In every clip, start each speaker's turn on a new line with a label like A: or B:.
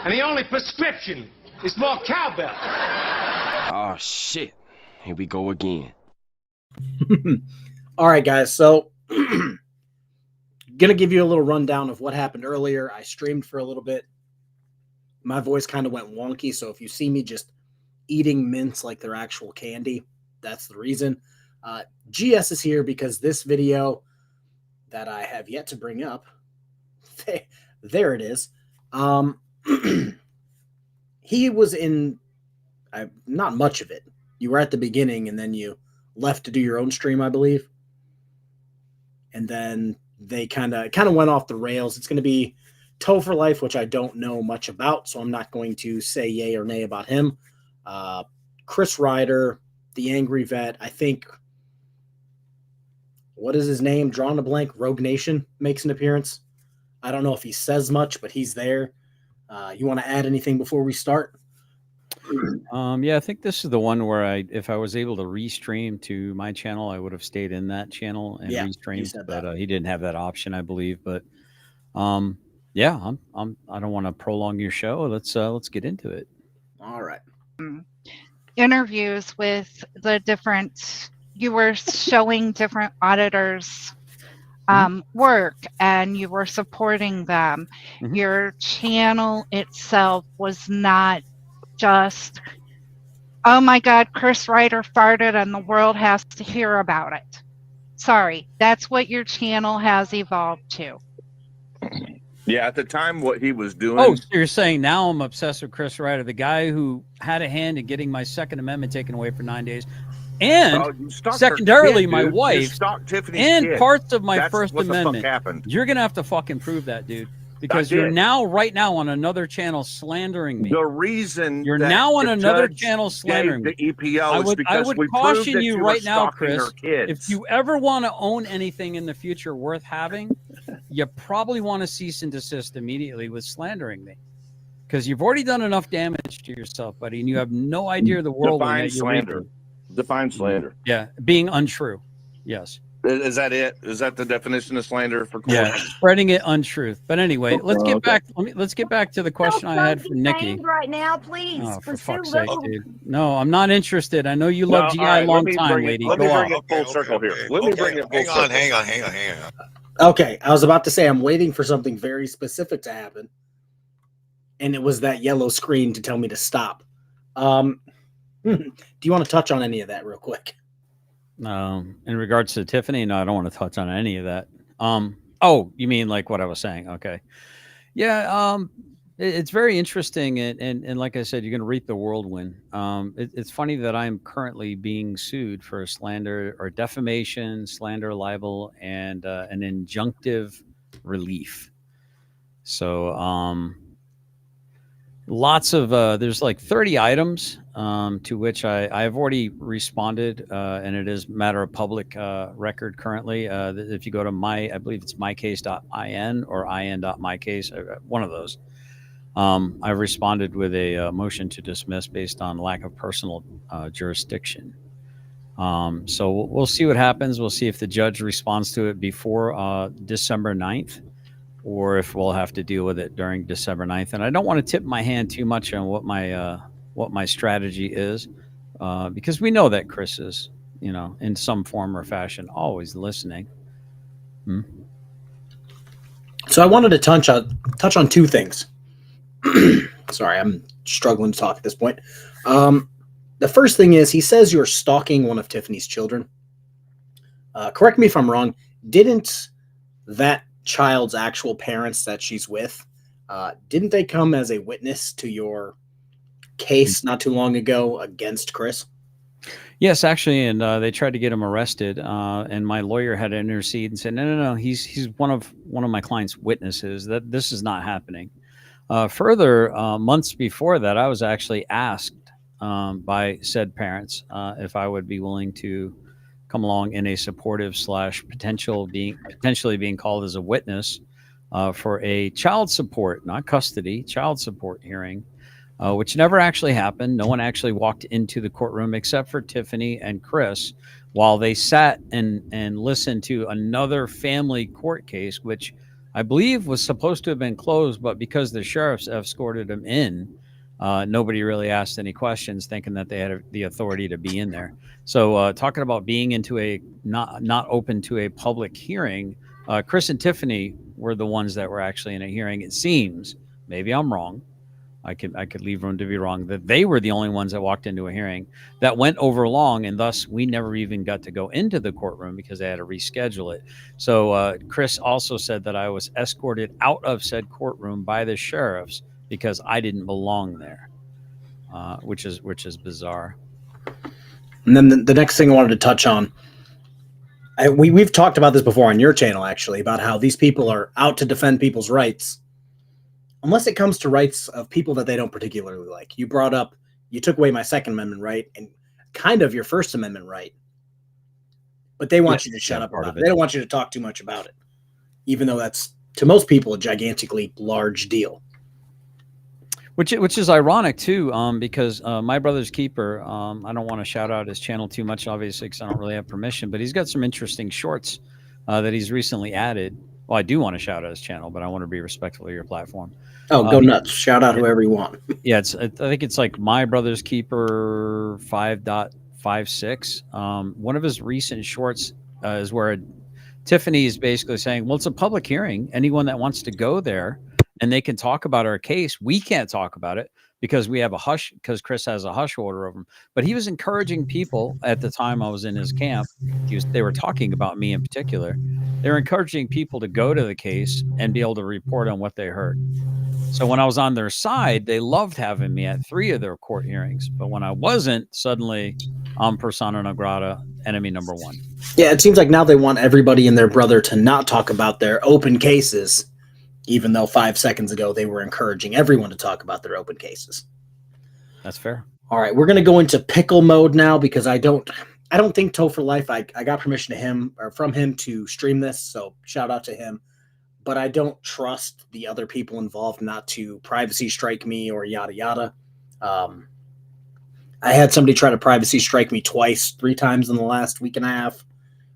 A: And the only prescription is more cowbell.
B: Oh, shit. Here we go again.
C: All right, guys. So, gonna give you a little rundown of what happened earlier. I streamed for a little bit. My voice kind of went wonky, so if you see me just eating mints like they're actual candy, that's the reason. GS is here because this video that I have yet to bring up, there it is. He was in not much of it. You were at the beginning, and then you left to do your own stream, I believe. And then they kind of went off the rails. It's going to be Toe for Life, which I don't know much about, so I'm not going to say yay or nay about him. Chris Ryder, the Angry Vet, I think, what is his name? Drawing a blank. Rogue Nation makes an appearance. I don't know if he says much, but he's there. You want to add anything before we start?
D: Yeah, I think this is the one where if I was able to restream to my channel, I would have stayed in that channel and restreamed, but he didn't have that option, I believe. But yeah, I don't want to prolong your show. Let's get into it.
C: All right.
E: Interviews with the different, you were showing different auditors work, and you were supporting them. Your channel itself was not just, oh my God, Chris Ryder farted and the world has to hear about it. Sorry, that's what your channel has evolved to.
F: Yeah, at the time, what he was doing.
D: Oh, so you're saying now I'm obsessed with Chris Ryder, the guy who had a hand in getting my Second Amendment taken away for 9 days, and secondarily my wife, and parts of my First Amendment. You're gonna have to fucking prove that, dude. Because you're now, right now, on another channel slandering me.
F: The reason
D: you're now on another channel slandering me.
F: The EPL is because
D: I would caution you right now, Chris. If you ever want to own anything in the future worth having, you probably want to cease and desist immediately with slandering me, because you've already done enough damage to yourself, buddy, and you have no idea the world.
F: Define slander. Define slander.
D: Yeah, being untrue. Yes.
F: Is that it? Is that the definition of slander for court?
D: Yeah, spreading it untruth. But anyway, let's get back. Let's get back to the question I had from Nikki.
G: Right now, please.
D: Oh, for fuck's sake, dude. No, I'm not interested. I know you love GI a long time, lady.
F: Let me bring it full circle here. Let me bring it full circle.
H: Hang on.
C: Okay, I was about to say I'm waiting for something very specific to happen, and it was that yellow screen to tell me to stop. Do you want to touch on any of that real quick?
D: In regards to Tiffany, no, I don't want to touch on any of that. Oh, you mean like what I was saying? Okay. Yeah. It's very interesting. And like I said, you're going to reap the whirlwind. It's funny that I'm currently being sued for slander or defamation, slander, libel, and an injunctive relief. So, lots of, there's like 30 items to which I've already responded, and it is matter of public record currently. If you go to I believe it's mycase.in or in.mycase, one of those. I've responded with a motion to dismiss based on lack of personal jurisdiction. So we'll see what happens. We'll see if the judge responds to it before December 9th. Or if we'll have to deal with it during December 9th. And I don't want to tip my hand too much on what my strategy is, because we know that Chris is, in some form or fashion, always listening.
C: So I wanted to touch on two things. Sorry, I'm struggling to talk at this point. The first thing is, he says you're stalking one of Tiffany's children. Correct me if I'm wrong. Didn't that child's actual parents that she's with, didn't they come as a witness to your case not too long ago against Chris?
D: Yes, actually, and they tried to get him arrested, and my lawyer had to intercede and said, no, he's one of my client's witnesses, that this is not happening. Further, months before that, I was actually asked by said parents if I would be willing to come along in a supportive / potentially being called as a witness for a child support, not custody, child support hearing, which never actually happened. No one actually walked into the courtroom except for Tiffany and Chris, while they sat and listened to another family court case, which I believe was supposed to have been closed, but because the sheriffs escorted him in, nobody really asked any questions, thinking that they had the authority to be in there. So talking about being into a not open to a public hearing, Chris and Tiffany were the ones that were actually in a hearing. It seems, maybe I'm wrong. I could leave room to be wrong, that they were the only ones that walked into a hearing that went over long, and thus we never even got to go into the courtroom because they had to reschedule it. So Chris also said that I was escorted out of said courtroom by the sheriffs because I didn't belong there, which is bizarre.
C: And then the next thing I wanted to touch on, we've talked about this before on your channel, actually, about how these people are out to defend people's rights, unless it comes to rights of people that they don't particularly like. You brought up, you took away my Second Amendment right and kind of your First Amendment right, but they want you to shut up about it. They don't want you to talk too much about it, even though that's, to most people, a gigantically large deal.
D: Which is ironic too, because My Brother's Keeper, I don't want to shout out his channel too much, obviously, because I don't really have permission, but he's got some interesting shorts that he's recently added. Well, I do want to shout out his channel, but I want to be respectful of your platform.
C: Oh, go nuts. Shout out whoever you want.
D: Yeah, I think it's like My Brother's Keeper 5.56. One of his recent shorts is where Tiffany is basically saying, well, it's a public hearing. Anyone that wants to go there and they can talk about our case, we can't talk about it because we have a hush, because Chris has a hush order over him. But he was encouraging people at the time I was in his camp. They were talking about me in particular. They were encouraging people to go to the case and be able to report on what they heard. So when I was on their side, they loved having me at 3 of their court hearings. But when I wasn't, suddenly I'm persona non grata, enemy number 1.
C: Yeah, it seems like now they want everybody and their brother to not talk about their open cases, even though 5 seconds ago they were encouraging everyone to talk about their open cases.
D: That's fair.
C: All right, we're going to go into pickle mode now because I don't think Toe for Life, I got permission from him to stream this, so shout out to him. But I don't trust the other people involved not to privacy strike me or yada yada. I had somebody try to privacy strike me 3 times in the last week and a half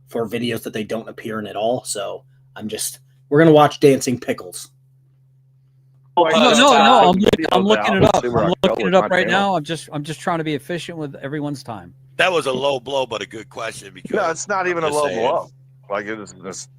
C: for videos that they don't appear in at all. So we're going to watch Dancing Pickles.
D: No, I'm looking it up. I'm looking it up right now. I'm just trying to be efficient with everyone's time.
G: That was a low blow, but a good question. Because
F: no, it's not even a low blow. Like you
D: just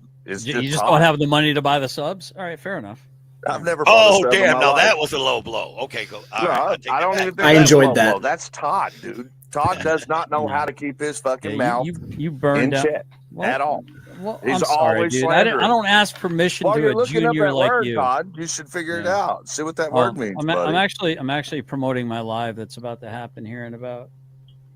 D: don't have the money to buy the subs? All right, fair enough.
F: I've never.
G: Oh, damn! Now that was a low blow. Okay, go.
F: No,
G: right,
F: I don't even think
C: I enjoyed that.
F: Blow. That's Todd, dude. Todd does not know how to keep his fucking mouth
D: you burned
F: in
D: out
F: check at all.
D: Well,
F: He's
D: I'm sorry,
F: always
D: dude. I don't ask permission to a junior like
F: word,
D: you.
F: Todd, you should figure it out. See what that word means.
D: I'm actually promoting my live that's about to happen here in about,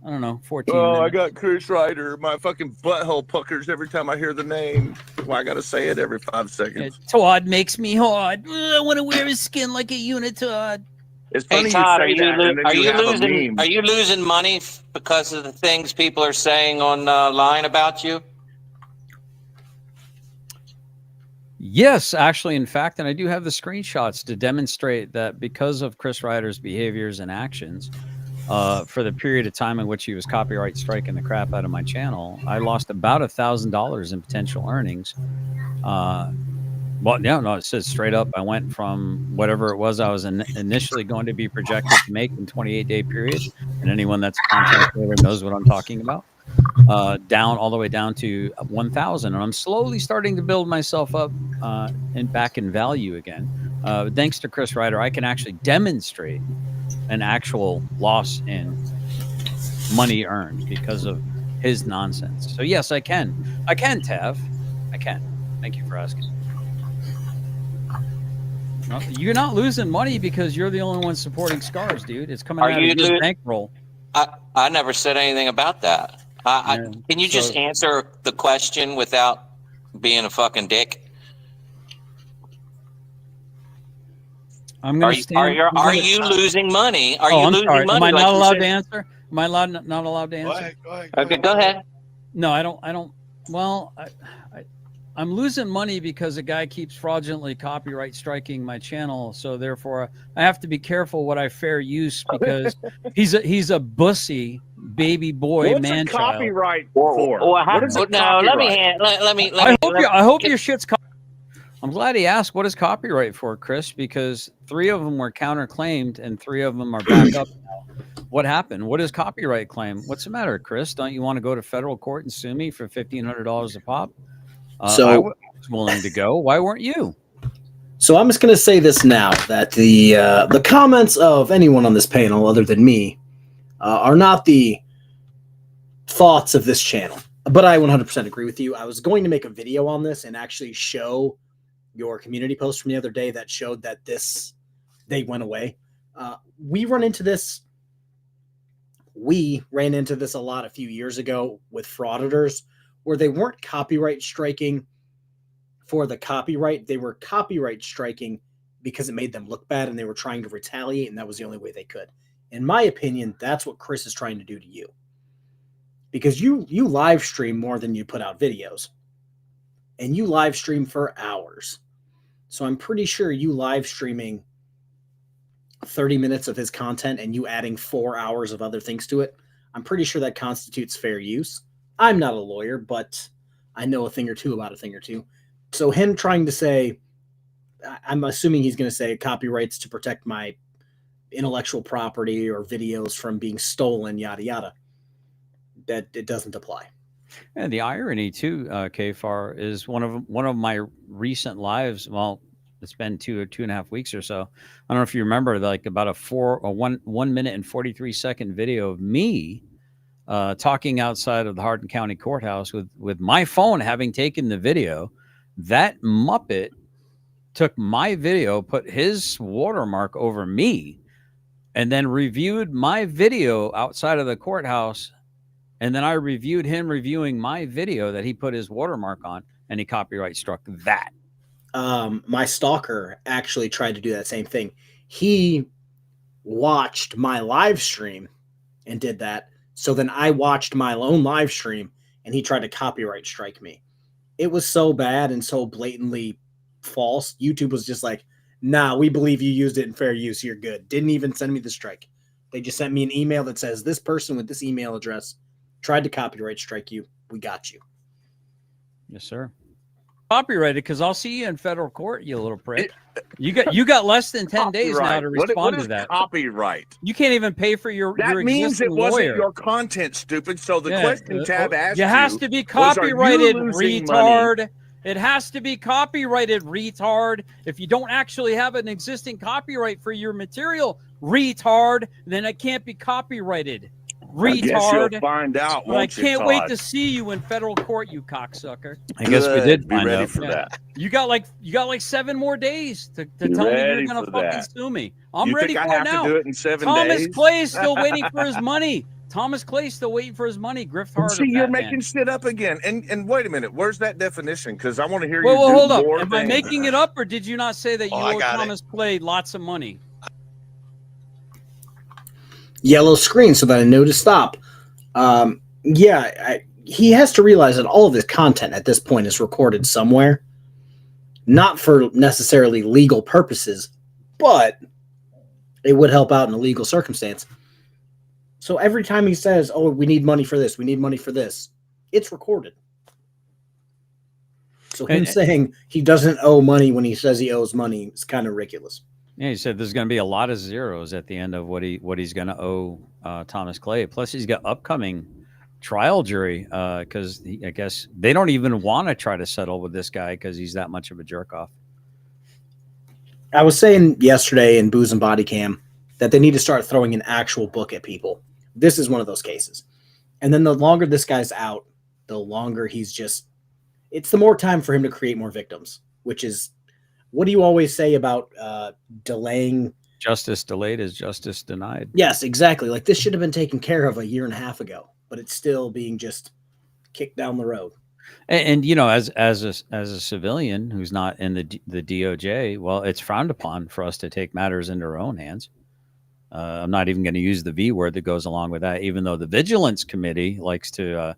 D: I don't know, 14 minutes.
F: I got Chris Ryder. My fucking butthole puckers every time I hear the name. Well, I got to say it every 5 seconds.
D: Todd makes me hard. I want to wear his skin like a unitard.
F: It's funny
H: hey, Todd,
F: are
H: you losing money because of the things people are saying online about you?
D: Yes, actually, in fact, and I do have the screenshots to demonstrate that because of Chris Ryder's behaviors and actions, for the period of time in which he was copyright striking the crap out of my channel, I lost about $1,000 in potential earnings. Well, no, it says straight up, I went from whatever it was I was initially going to be projected to make in 28-day period, and anyone that's a content creator knows what I'm talking about, down all the way down to 1,000, and I'm slowly starting to build myself up and back in value again. Thanks to Chris Ryder, I can actually demonstrate an actual loss in money earned because of his nonsense. So yes, I can, Tav, I can. Thank you for asking. No, you're not losing money because you're the only one supporting Scars, dude. It's coming out of your bankroll.
H: I never said anything about that. Can you just answer the question without being a fucking dick?
D: I'm going to stand.
H: Are you losing money? Are you losing money?
D: Am I not allowed to answer? Am I not allowed to answer?
G: Go ahead.
H: Okay, go ahead.
D: No, I don't. Well, I'm losing money because a guy keeps fraudulently copyright striking my channel. So therefore, I have to be careful what I fair use because he's a bussy baby boy.
F: What's
D: man
F: a copyright
D: child.
F: for? What is
H: no, let me.
D: I hope your shit's. I'm glad he asked, what is copyright for, Chris? Because 3 of them were counterclaimed and 3 of them are back up now. What happened? What is copyright claim? What's the matter, Chris? Don't you want to go to federal court and sue me for $1,500 a pop? I was willing to go. Why weren't you?
C: So I'm just going to say this now, that the comments of anyone on this panel other than me are not the thoughts of this channel. But I 100% agree with you. I was going to make a video on this and actually show your community post from the other day that showed that they went away. We ran into this a lot a few years ago with Frauditors, where they weren't copyright striking for the copyright. They were copyright striking because it made them look bad and they were trying to retaliate, and that was the only way they could. In my opinion, that's what Chris is trying to do to you. Because you live stream more than you put out videos. And you live stream for hours. So I'm pretty sure you live streaming 30 minutes of his content and you adding 4 hours of other things to it, I'm pretty sure that constitutes fair use. I'm not a lawyer, but I know a thing or two about a thing or two. So him trying to say, I'm assuming he's going to say copyrights to protect my intellectual property or videos from being stolen, yada, yada. That it doesn't apply.
D: And the irony too, KFAR, is one of my recent lives. Well, it's been 2.5 weeks or so. I don't know if you remember, like about a 1 minute and 43-second video of me talking outside of the Hardin County Courthouse with my phone having taken the video. That Muppet took my video, put his watermark over me, and then reviewed my video outside of the courthouse. And then I reviewed him reviewing my video that he put his watermark on, and he copyright struck that.
C: My stalker actually tried to do that same thing. He watched my live stream and did that. So then I watched my own live stream and he tried to copyright strike me. It was so bad and so blatantly false. YouTube was just like, nah, we believe you used it in fair use. You're good. Didn't even send me the strike. They just sent me an email that says this person with this email address tried to copyright strike you. We got you.
D: Yes, sir. Copyrighted, because I'll see you in federal court, you little prick. You got less than 10 days now to respond to that.
F: Copyright.
D: You can't even pay for your
F: That means it wasn't
D: lawyer.
F: your content, stupid. So the question tab asked
D: you has to be copyrighted, retard.
F: Money?
D: It has to be copyrighted, retard. If you don't actually have an existing copyright for your material, retard, then it can't be copyrighted. Retard.
F: I guess you'll find out.
D: But I can't wait to see you in federal court, you cocksucker.
F: I guess we did. Be ready for that.
D: You got like 7 more days to tell me you're gonna fucking sue me. I'm ready for it now.
F: To do it in 7
D: Thomas
F: days?
D: Clay is still waiting for his money. Thomas Clay's still waiting for his money. Grift hard.
F: See, you're making shit up again. And wait a minute, where's that definition? Because I want to hear
D: you.
F: Well,
D: hold up.
F: More
D: Am I making it up, or did you not say that you owe Thomas Clay lots of money?
C: Yellow screen so that I know to stop. He has to realize that all of his content at this point is recorded somewhere, not for necessarily legal purposes, but it would help out in a legal circumstance. So every time he says, oh, we need money for this, we need money for this, it's recorded. So him saying he doesn't owe money when he says he owes money is kind of ridiculous.
D: Yeah, he said there's going to be a lot of zeros at the end of what he's going to owe Thomas Clay. Plus, he's got upcoming trial jury because I guess they don't even want to try to settle with this guy because he's that much of a jerk off.
C: I was saying yesterday in Booze and Body Cam that they need to start throwing an actual book at people. This is one of those cases. And then the longer this guy's out, the longer he's just, it's the more time for him to create more victims, which is, what do you always say about delaying?
D: Justice delayed is justice denied.
C: Yes, exactly. Like this should have been taken care of a year and a half ago, but it's still being just kicked down the road.
D: And you know, as a civilian who's not in the DOJ, well, it's frowned upon for us to take matters into our own hands. I'm not even going to use the V word that goes along with that, even though the Vigilance Committee likes to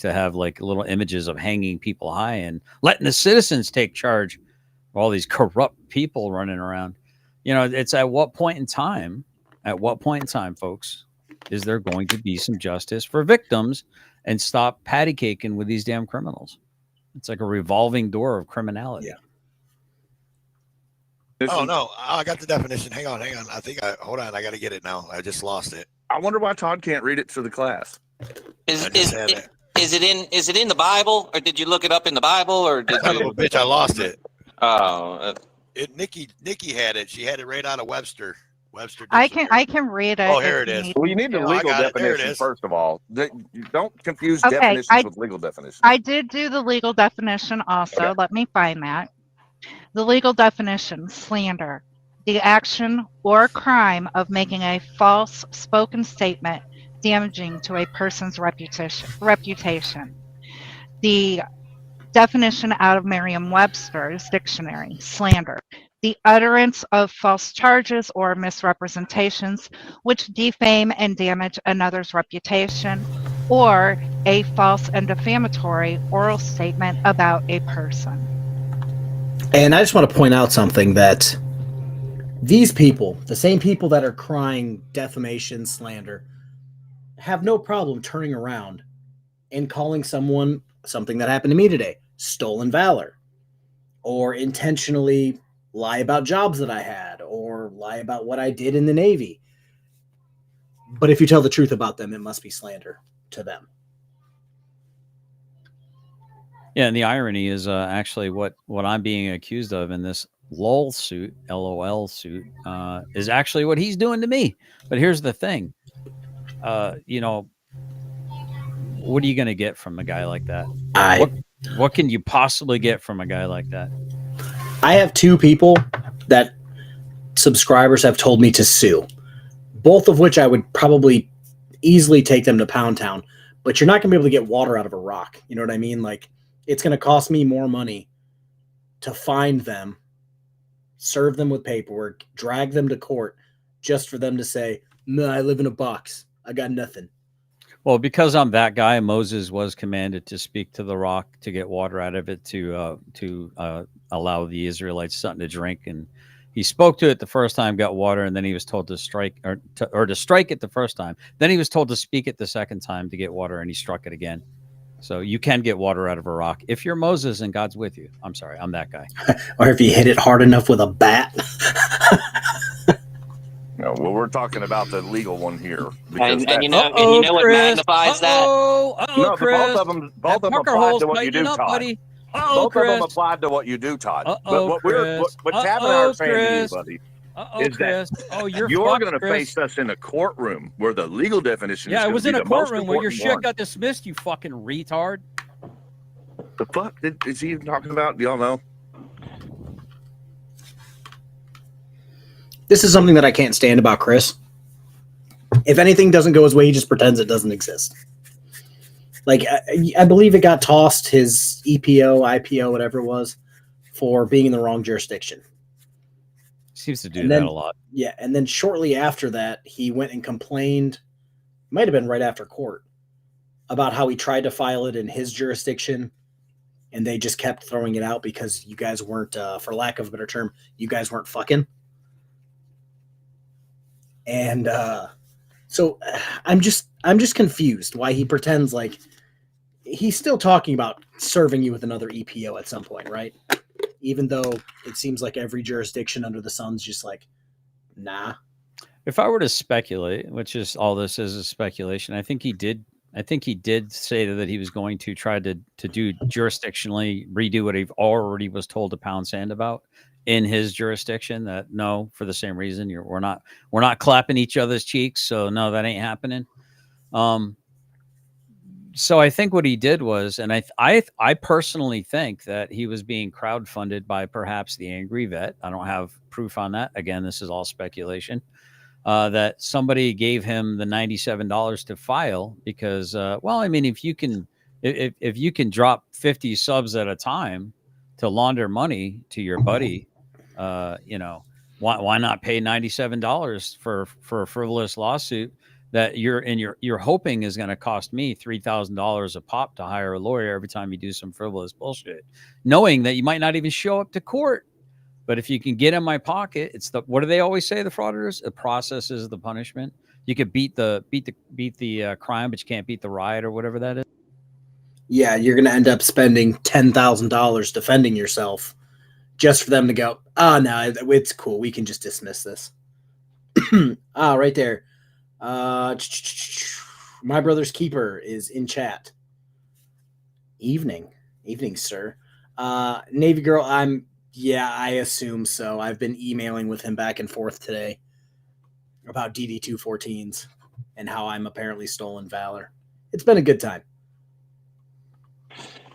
D: have like little images of hanging people high and letting the citizens take charge of all these corrupt people running around. You know, it's at what point in time, folks, is there going to be some justice for victims and stop patty caking with these damn criminals? It's like a revolving door of criminality.
C: Yeah.
G: Oh no, I got the definition. Hang on. Hold on. I got to get it now. I just lost it.
F: I wonder why Todd can't read it for the class.
H: Is it in the Bible, or did you look it up in the Bible, or did
G: Son of a bitch, I lost it.
H: Oh,
G: Nikki had it. She had it right out of Webster.
E: I can read it.
G: Oh, here it is.
F: Well, you need the legal definition first of all. Don't confuse definitions with legal definitions.
E: I did do the legal definition also. Okay. Let me find that. The legal definition: slander, the action or crime of making a false spoken statement damaging to a person's reputation. The definition out of Merriam-Webster's dictionary: slander, the utterance of false charges or misrepresentations which defame and damage another's reputation, or a false and defamatory oral statement about a person.
C: And I just want to point out something, that these people, the same people that are crying defamation, slander, have no problem turning around and calling someone something that happened to me today: stolen valor, or intentionally lie about jobs that I had, or lie about what I did in the Navy. But if you tell the truth about them, it must be slander to them.
D: Yeah, and the irony is actually what I'm being accused of in this LOL suit, LOL suit, is actually what he's doing to me. But here's the thing. You know, what are you going to get from a guy like that? What can you possibly get from a guy like that?
C: I have two people that subscribers have told me to sue, both of which I would probably easily take them to Pound Town, but you're not going to be able to get water out of a rock. You know what I mean? Like, it's going to cost me more money to find them, serve them with paperwork, drag them to court, just for them to say, "No, I live in a box. I got nothing."
D: Well, because I'm that guy, Moses was commanded to speak to the rock to get water out of it to allow the Israelites something to drink. And he spoke to it the first time, got water, and then he was told to strike to strike it the first time. Then he was told to speak it the second time to get water, and he struck it again. So you can get water out of a rock if you're Moses and God's with you. I'm sorry, I'm that guy.
C: Or if you hit it hard enough with a bat.
F: No, well, we're talking about the legal one here.
H: And you know what magnifies that?
F: No,
D: Chris.
F: both of them applied to what you do, Todd.
D: Buddy.
F: Both of them applied to what you do, Todd. But what's happening to our family, buddy, is
D: Chris.
F: that
D: you're
F: going to face us in a courtroom where the legal definition is
D: it was in a courtroom where your shit
F: one.
D: got dismissed, you fucking retard.
F: The fuck is he even talking about? Do y'all know?
C: This is something that I can't stand about Chris. If anything doesn't go his way, he just pretends it doesn't exist. Like, I believe it got tossed, his EPO, IPO, whatever it was, for being in the wrong jurisdiction.
D: Seems to do that a lot.
C: Yeah, and then shortly after that, he went and complained, might have been right after court, about how he tried to file it in his jurisdiction, and they just kept throwing it out because you guys weren't, for lack of a better term, you guys weren't fucking. And so I'm just confused why he pretends like he's still talking about serving you with another EPO at some point, right? Even though it seems like every jurisdiction under the sun's just like, nah.
D: If I were to speculate, which is all this is speculation, I think he did say that he was going to try to do jurisdictionally redo what he already was told to pound sand about in his jurisdiction. That no, for the same reason, we're not clapping each other's cheeks, so no, that ain't happening. So I think what he did was, and I personally think that he was being crowdfunded by perhaps the angry vet. I don't have proof on that. Again, this is all speculation. That somebody gave him the $97 to file because, well, I mean, if you can drop 50 subs at a time to launder money to your buddy, why not pay $97 for a frivolous lawsuit that you're hoping is going to cost me $3,000 a pop to hire a lawyer every time you do some frivolous bullshit, knowing that you might not even show up to court. But if you can get in my pocket, it's what do they always say? The frauditors, the process is the punishment. You could beat the crime, but you can't beat the riot or whatever that is.
C: Yeah, you're going to end up spending $10,000 defending yourself just for them to go, oh, no, it's cool. We can just dismiss this. Right there. My brother's keeper is in chat. Evening, sir. Navy girl, I assume so. I've been emailing with him back and forth today about DD214s and how I'm apparently stolen valor. It's been a good time.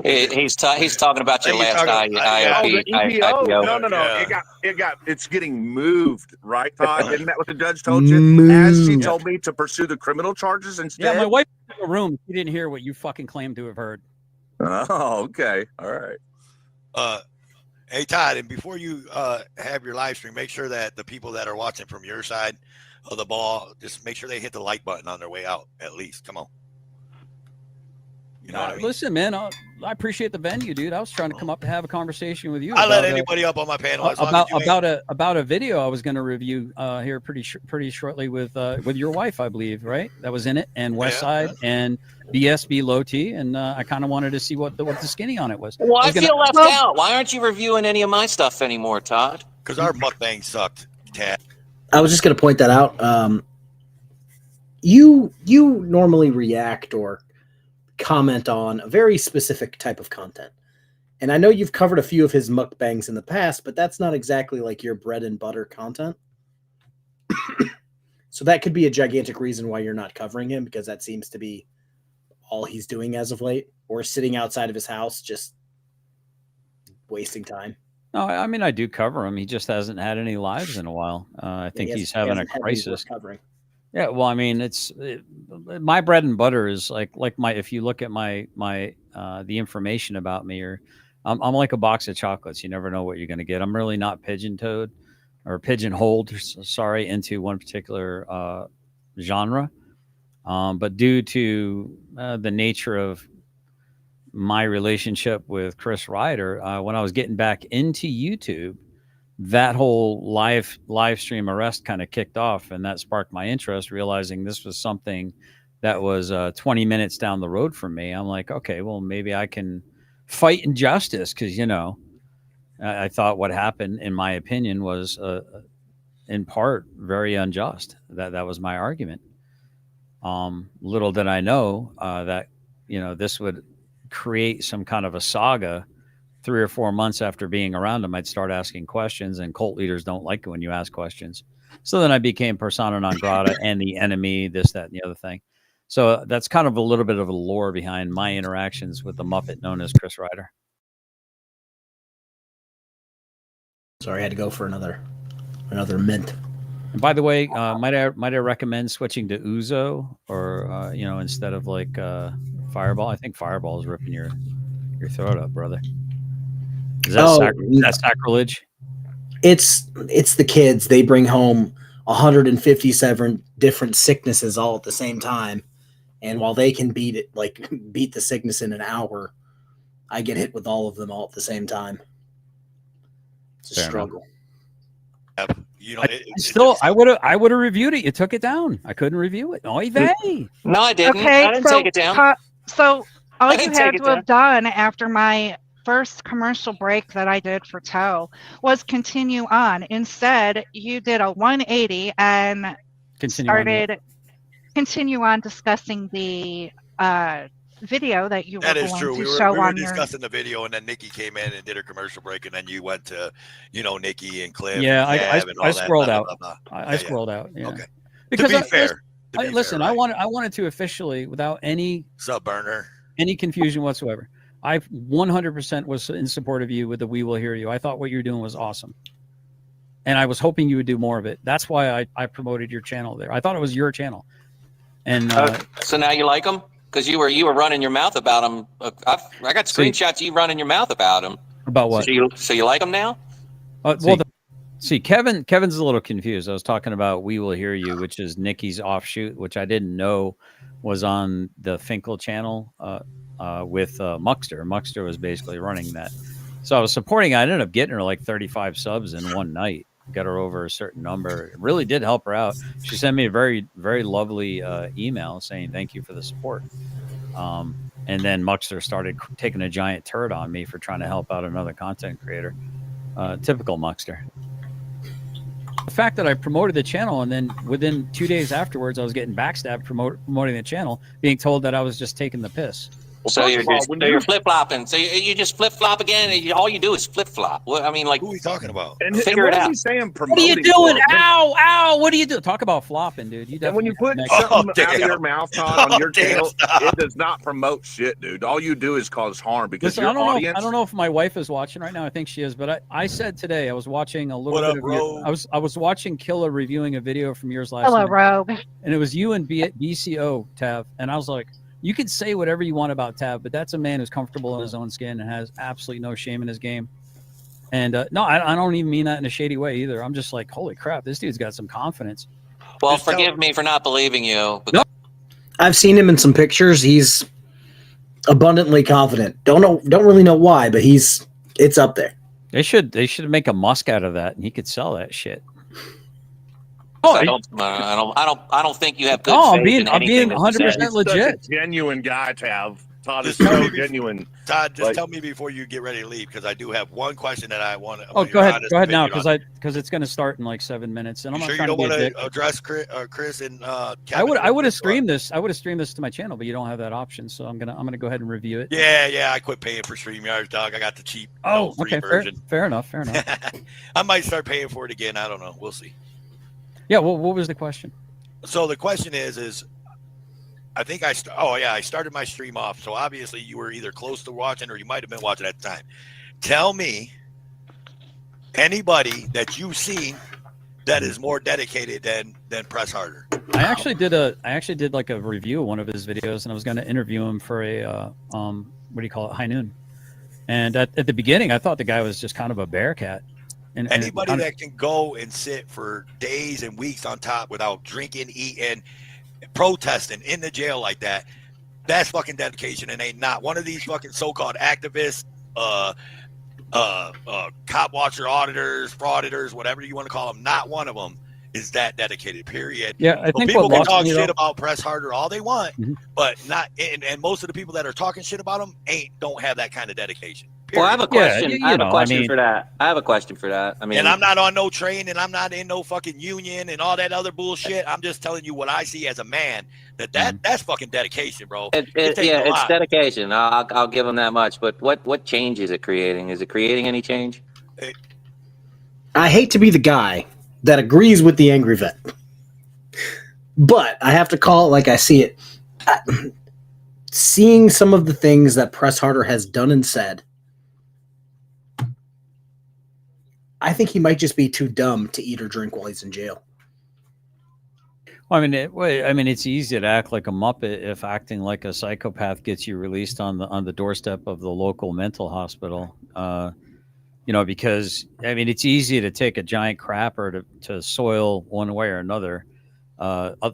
H: He's talking about your last
F: IOP.
H: IPO.
F: No. It's getting moved, right, Todd? Isn't that what the judge told you? As she told me to pursue the criminal charges instead.
D: Yeah, my wife was in the room. She didn't hear what you fucking claimed to have heard.
F: Oh, okay. All right.
G: Hey, Todd, and before you have your live stream, make sure that the people that are watching from your side of the ball, just make sure they hit the like button on their way out, at least. Come on. You know what I mean?
D: Listen, man, I appreciate the venue, dude. I was trying to come up to have a conversation with you.
G: I let anybody up on my panel
D: about a video I was going to review here pretty shortly with your wife, I believe, right? That was in it, and Westside and BSB Low T, and I kind of wanted to see what the skinny on it was.
H: Well, I feel left out. Why aren't you reviewing any of my stuff anymore, Todd?
G: Because our mukbang sucked, Tad.
C: I was just going to point that out. You normally react or comment on a very specific type of content. And I know you've covered a few of his mukbangs in the past, but that's not exactly like your bread and butter content. So that could be a gigantic reason why you're not covering him, because that seems to be all he's doing as of late, or sitting outside of his house just wasting time.
D: No, I mean, I do cover him. He just hasn't had any lives in a while. I think he's having a crisis. Yeah, well, I mean, my bread and butter is like my. If you look at my the information about me, or I'm like a box of chocolates. You never know what you're going to get. I'm really not pigeonholed into one particular genre. But due to the nature of my relationship with Chris Ryder, when I was getting back into YouTube, that whole live stream arrest kind of kicked off, and that sparked my interest, realizing this was something that was 20 minutes down the road from me. I'm like, okay, well, maybe I can fight injustice, because, I thought what happened, in my opinion, was in part very unjust. That was my argument. Little did I know that, this would create some kind of a saga. 3 or 4 months after being around him, I'd start asking questions, and cult leaders don't like it when you ask questions. So then I became persona non grata and the enemy, this, that, and the other thing. So that's kind of a little bit of a lore behind my interactions with the Muppet known as Chris Ryder.
C: Sorry, I had to go for another mint.
D: And by the way, might I recommend switching to Ouzo, or instead of like Fireball? I think Fireball is ripping your throat up, brother. Is that sacrilege?
C: It's the kids. They bring home 157 different sicknesses all at the same time, and while they can beat the sickness in an hour, I get hit with all of them all at the same time. It's a struggle.
D: I would have reviewed it. You took it down. I couldn't review it. Oy vey.
H: No, I didn't.
E: Okay,
H: I didn't take it down.
E: So all you had to have done after my first commercial break that I did for Toe was continue on. Instead, you did a 180 and continue on discussing the video that you were going to show.
G: We were discussing the video, and then Nikki came in and did her commercial break, and then you went to, Nikki and Cliff.
D: Yeah, I scrolled out. I scrolled out. Yeah. Okay. Because
G: to be fair,
D: I wanted to officially, without any
G: burner,
D: any confusion whatsoever, I 100% was in support of you with the "We Will Hear You." I thought what you were doing was awesome, and I was hoping you would do more of it. That's why I promoted your channel there. I thought it was your channel. And
H: so now you like them, because you were running your mouth about them. I got screenshots of you running your mouth about them.
D: About what?
H: So you like them now?
D: Kevin's a little confused. I was talking about "We Will Hear You," which is Nikki's offshoot, which I didn't know was on the Finkel channel. With Muckster. Muckster was basically running that. So I was supporting. I ended up getting her like 35 subs in one night. Got her over a certain number. It really did help her out. She sent me a very, very lovely email saying thank you for the support. And then Muckster started taking a giant turd on me for trying to help out another content creator. Typical Muckster. The fact that I promoted the channel and then within 2 days afterwards, I was getting backstabbed promoting the channel, being told that I was just taking the piss.
F: Well,
H: So you're
F: first of all,
H: just,
F: when
H: so
F: you
H: you're flip flopping. So you just flip flop again. And all you do is flip flop. Well, I mean, like,
G: Who are we talking about?
H: figure
F: what
H: it
F: is
H: out.
F: he saying?
D: What are you
F: Promoting
D: doing?
F: for?
D: Ow, ow! What are you doing? Talk about flopping, dude. You
F: And when you put
D: definitely
F: something out of
G: damn.
F: your mouth, Todd, on your
G: damn,
F: channel,
G: stop.
F: it does not promote shit, dude. All you do is cause harm because
D: Listen,
F: your
D: I
F: audience.
D: don't know if my wife is watching right now. I think she is, but I said today I was watching a little
G: What
D: bit
G: up,
D: of your,
G: Rogue?
D: I was watching Killa reviewing a video from yours last
E: Hello,
D: night,
E: Rogue.
D: and it was you and BCO Tav, and I was like, you can say whatever you want about Tav, but that's a man who's comfortable in his own skin and has absolutely no shame in his game. And no, I don't even mean that in a shady way either. I'm just like, holy crap, this dude's got some confidence.
H: Well,
G: Just tell
H: forgive me for not believing you.
D: No.
C: I've seen him in some pictures. He's abundantly confident. Don't really know why, but it's up there.
D: They should make a musk out of that, and he could sell that shit.
H: I don't think you have good
D: No,
H: faith in
D: I'm being
H: anything that you say.
D: 100%
F: He's
D: legit.
F: such a genuine guy to have. Todd is
G: Just tell
F: so
G: me-
F: genuine.
G: Todd, just
F: Like-
G: tell me before you get ready to leave, because I do have one question that I want to.
D: Oh, go ahead now, because it's going to start in like 7 minutes, and I'm
G: You
D: not
G: sure you
D: trying to
G: don't
D: be a
G: want
D: dick.
G: to address Chris and
D: I
G: Kevin?
D: would have streamed this. I would have streamed this to my channel, but you don't have that option, so I'm gonna go ahead and review it.
G: Yeah, I quit paying for StreamYards, dog. I got the cheap free
D: okay,
G: version.
D: fair enough.
G: I might start paying for it again. I don't know. We'll see.
D: Yeah. Well, what was the question?
G: So the question is I think I started my stream off. So obviously you were either close to watching or you might have been watching at the time. Tell me anybody that you've seen that is more dedicated than Press Harder.
D: I actually did like a review of one of his videos, and I was going to interview him for a what do you call it, High Noon. And at the beginning, I thought the guy was just kind of a bear cat. And
G: Anybody that can go and sit for days and weeks on top without drinking, eating, protesting in the jail like that, that's fucking dedication. And ain't not one of these fucking so-called activists, cop watcher auditors, frauditors, whatever you want to call them. Not one of them is that dedicated, period.
D: Yeah, I think
G: people
D: what
G: can
D: lost
G: talk
D: me,
G: shit
D: though-
G: about Press Harder all they want,
D: Mhm.
G: but not. And most of the people that are talking shit about them don't have that kind of dedication.
H: Well, I have a question.
D: you
H: I have
D: know,
H: a question
D: I mean-
H: for that. I have a question for that. I mean,
G: And I'm not on no train, and I'm not in no fucking union and all that other bullshit. I'm just telling you what I see as a man. That's fucking dedication, bro. It takes a
H: it's
G: lot.
H: dedication. I'll give them that much. But what change is it creating? Is it creating any change?
C: I hate to be the guy that agrees with the angry vet, but I have to call it like I see it. Seeing some of the things that Press Harder has done and said, I think he might just be too dumb to eat or drink while he's in jail.
D: Well, I mean, it's easy to act like a muppet if acting like a psychopath gets you released on the doorstep of the local mental hospital. Because I mean, it's easy to take a giant crapper to soil one way or another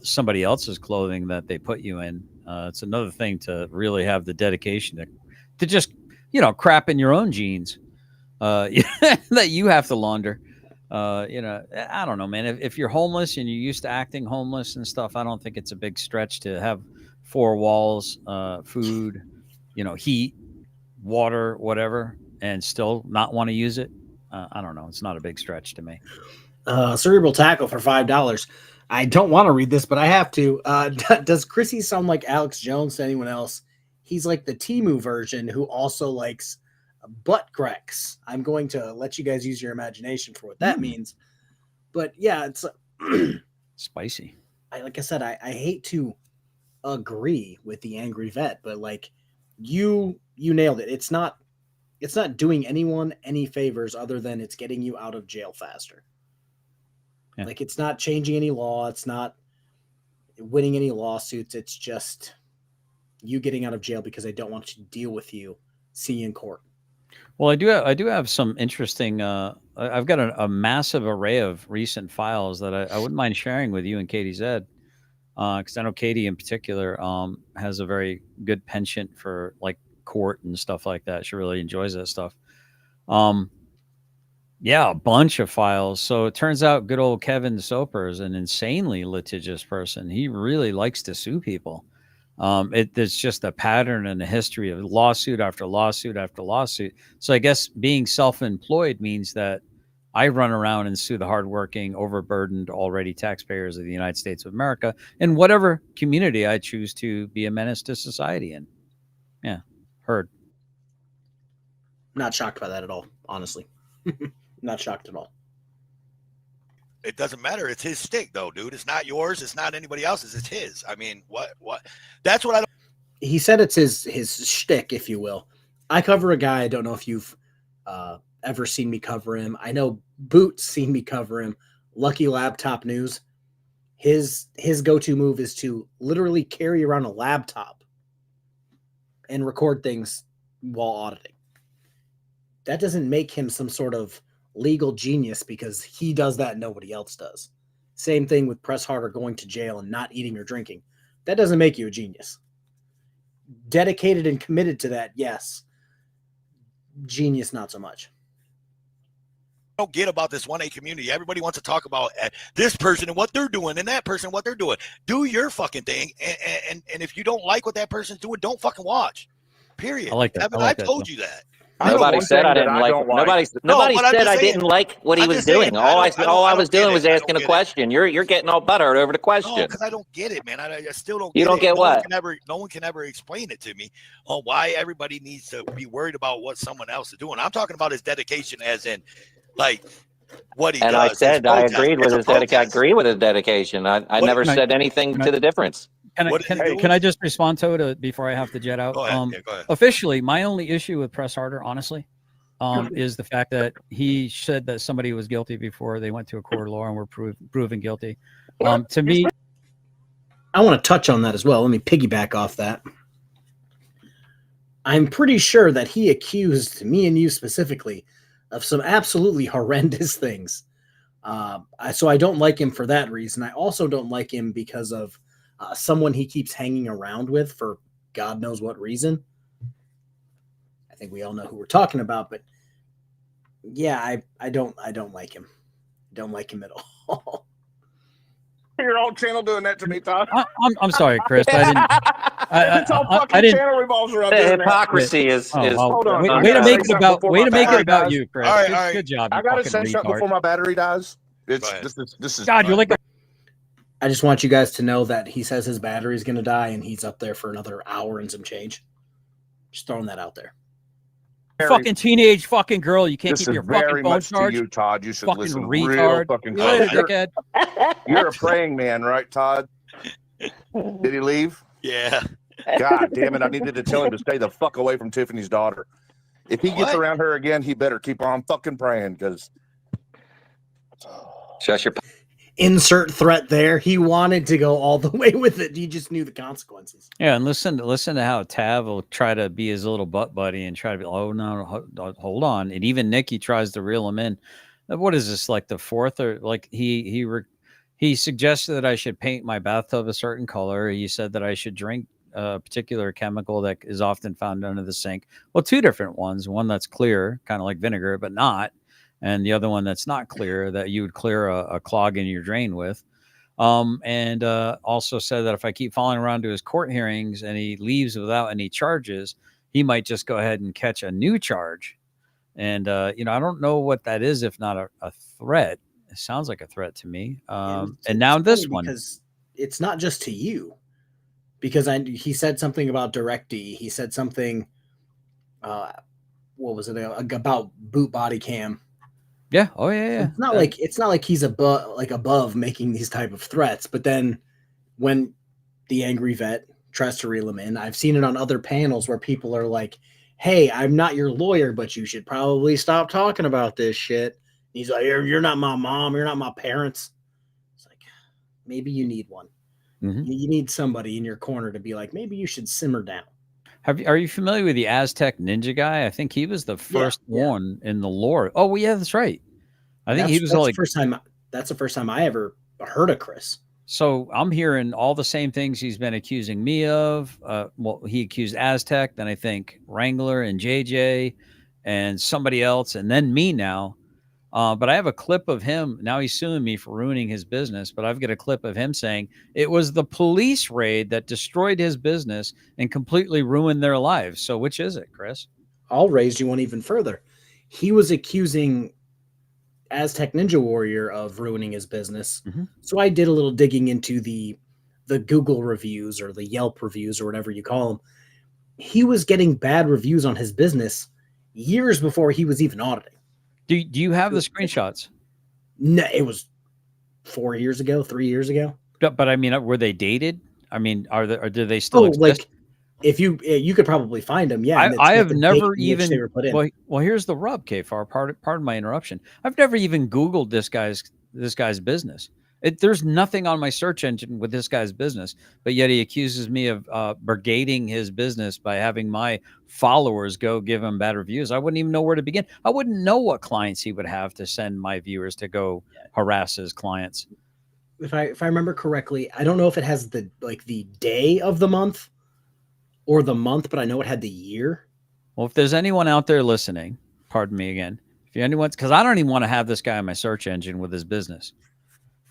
D: somebody else's clothing that they put you in. It's another thing to really have the dedication to just crap in your own jeans that you have to launder. I don't know, man. If you're homeless and you're used to acting homeless and stuff, I don't think it's a big stretch to have four walls, food, heat, water, whatever, and still not want to use it. I don't know. It's not a big stretch to me.
C: Cerebral Tackle for $5. I don't want to read this, but I have to. Does Chrissy sound like Alex Jones to anyone else? He's like the Temu version who also likes butt cracks. I'm going to let you guys use your imagination for what that means. But yeah, it's
D: spicy.
C: Like I said, I hate to agree with the angry vet, but like you nailed it. It's not doing anyone any favors other than it's getting you out of jail faster. Yeah. Like it's not changing any law. It's not winning any lawsuits. It's just you getting out of jail because they don't want to deal with you, see you in court.
D: Well, I do have some interesting. I've got a massive array of recent files that I wouldn't mind sharing with you and Katie Zed, because I know Katie in particular has a very good penchant for like court and stuff like that. She really enjoys that stuff. Yeah, a bunch of files. So it turns out good old Kevin Soper is an insanely litigious person. He really likes to sue people. There's just a pattern and a history of lawsuit after lawsuit after lawsuit. So I guess being self-employed means that I run around and sue the hardworking, overburdened, already taxpayers of the United States of America in whatever community I choose to be a menace to society in. Yeah, heard.
C: Not shocked by that at all, honestly. Not shocked at all.
G: It doesn't matter. It's his stick, though, dude. It's not yours. It's not anybody else's. It's his. I mean, what? That's what I don't.
C: He said it's his shtick, if you will. I cover a guy. I don't know if you've ever seen me cover him. I know Boot's seen me cover him. Lucky Laptop News. His go-to move is to literally carry around a laptop and record things while auditing. That doesn't make him some sort of legal genius because he does that and nobody else does. Same thing with Press Harder going to jail and not eating or drinking. That doesn't make you a genius. Dedicated and committed to that, yes. Genius, not so much.
G: Don't get about this 1A community. Everybody wants to talk about this person and what they're doing and that person and what they're doing. Do your fucking thing. And if you don't like what that person's doing, don't fucking watch. Period.
D: I like that.
G: Evan, I told you that.
B: Nobody said I didn't like. Nobody said I didn't like what he was doing. All I was doing was asking a question. You're getting all buttered over the question.
G: No, because I don't get it, man. I still don't.
B: You don't get what?
G: No one can ever explain it to me on why everybody needs to be worried about what someone else is doing. I'm talking about his dedication, as in, like, what he does.
B: And I said I agreed with his dedication. I agree with his dedication. I never said anything to the difference.
D: Can I just respond to it before I have to jet out?
G: Go ahead. Go ahead.
D: Officially, my only issue with Press Harder, honestly, is the fact that he said that somebody was guilty before they went to a court of law and were proven guilty. To me,
C: I want to touch on that as well. Let me piggyback off that. I'm pretty sure that he accused me and you specifically of some absolutely horrendous things. So I don't like him for that reason. I also don't like him because of someone he keeps hanging around with for God knows what reason. I think we all know who we're talking about, but yeah, I don't like him. Don't like him at all.
F: Your old channel doing that to me, Todd.
D: I'm sorry, Chris. I didn't.
F: This whole fucking channel revolves around
B: The
F: this.
B: hypocrisy is.
F: Hold on.
D: Way to make it about you, Chris.
G: All right.
D: Good job.
F: I gotta say something before my battery dies. This is.
D: God, you're like.
C: I just want you guys to know that he says his battery's going to die and he's up there for another hour and some change. Just throwing that out there.
D: Fucking teenage fucking girl. You can't
F: This
D: keep
F: is
D: your fucking
F: very
D: phone
F: much to
D: charged.
F: you, Todd. You should
D: Fucking
F: listen
D: retard.
F: real fucking
D: You later,
F: close.
D: dickhead.
F: You're a praying man, right, Todd? Did he leave?
G: Yeah.
F: God damn it! I needed to tell him to stay the fuck away from Tiffany's daughter. If he gets around her again, he better keep on fucking praying because.
B: Shut your.
C: Insert threat there. He wanted to go all the way with it. He just knew the consequences.
D: Yeah, and listen to how Tav will try to be his little butt buddy and try to be, oh no, hold on. And even Nikki tries to reel him in. What is this, like the fourth or like he suggested that I should paint my bathtub a certain color. He said that I should drink a particular chemical that is often found under the sink. Well, two different ones. One that's clear, kind of like vinegar, but not. And the other one that's not clear, that you would clear a clog in your drain with. And also said that if I keep following around to his court hearings and he leaves without any charges, he might just go ahead and catch a new charge. And, I don't know what that is, if not a threat. It sounds like a threat to me. And now this one.
C: Because it's not just to you. Because he said something about DirectD. He said something, what was it, about boot body cam.
D: Yeah. Oh yeah.
C: It's not like he's above making these type of threats. But then when the angry vet tries to reel him in, I've seen it on other panels where people are like, "Hey, I'm not your lawyer, but you should probably stop talking about this shit." He's like, "You're not my mom. You're not my parents." It's like, maybe you need one. Mm-hmm. You need somebody in your corner to be like, maybe you should simmer down.
D: Are you familiar with the Aztec Ninja guy? I think he was the first one in the lore. Oh, well, yeah, that's right. I think he was
C: the first time. That's the first time I ever heard of Chris.
D: So I'm hearing all the same things he's been accusing me of. Well, he accused Aztec, then I think Wrangler and JJ and somebody else, and then me now. But I have a clip of him. Now he's suing me for ruining his business, but I've got a clip of him saying it was the police raid that destroyed his business and completely ruined their lives. So which is it, Chris?
C: I'll raise you one even further. He was accusing Aztec Ninja Warrior of ruining his business.
D: Mm-hmm.
C: So I did a little digging into the Google reviews or the Yelp reviews or whatever you call them. He was getting bad reviews on his business years before he was even auditing.
D: Do you have the screenshots?
C: No, it was 4 years ago, 3 years ago.
D: But I mean, were they dated? I mean, or do they still exist?
C: Like if you could probably find them. Yeah,
D: I have never even.
C: They were put in.
D: Well, here's the rub, Kfar. Pardon my interruption. I've never even Googled this guy's business. There's nothing on my search engine with this guy's business, but yet he accuses me of brigading his business by having my followers go give him bad reviews. I wouldn't even know where to begin. I wouldn't know what clients he would have to send my viewers to go harass his clients.
C: If I remember correctly, I don't know if it has the day of the month or the month, but I know it had the year.
D: Well, if there's anyone out there listening, pardon me again, if anyone's, because I don't even want to have this guy on my search engine with his business.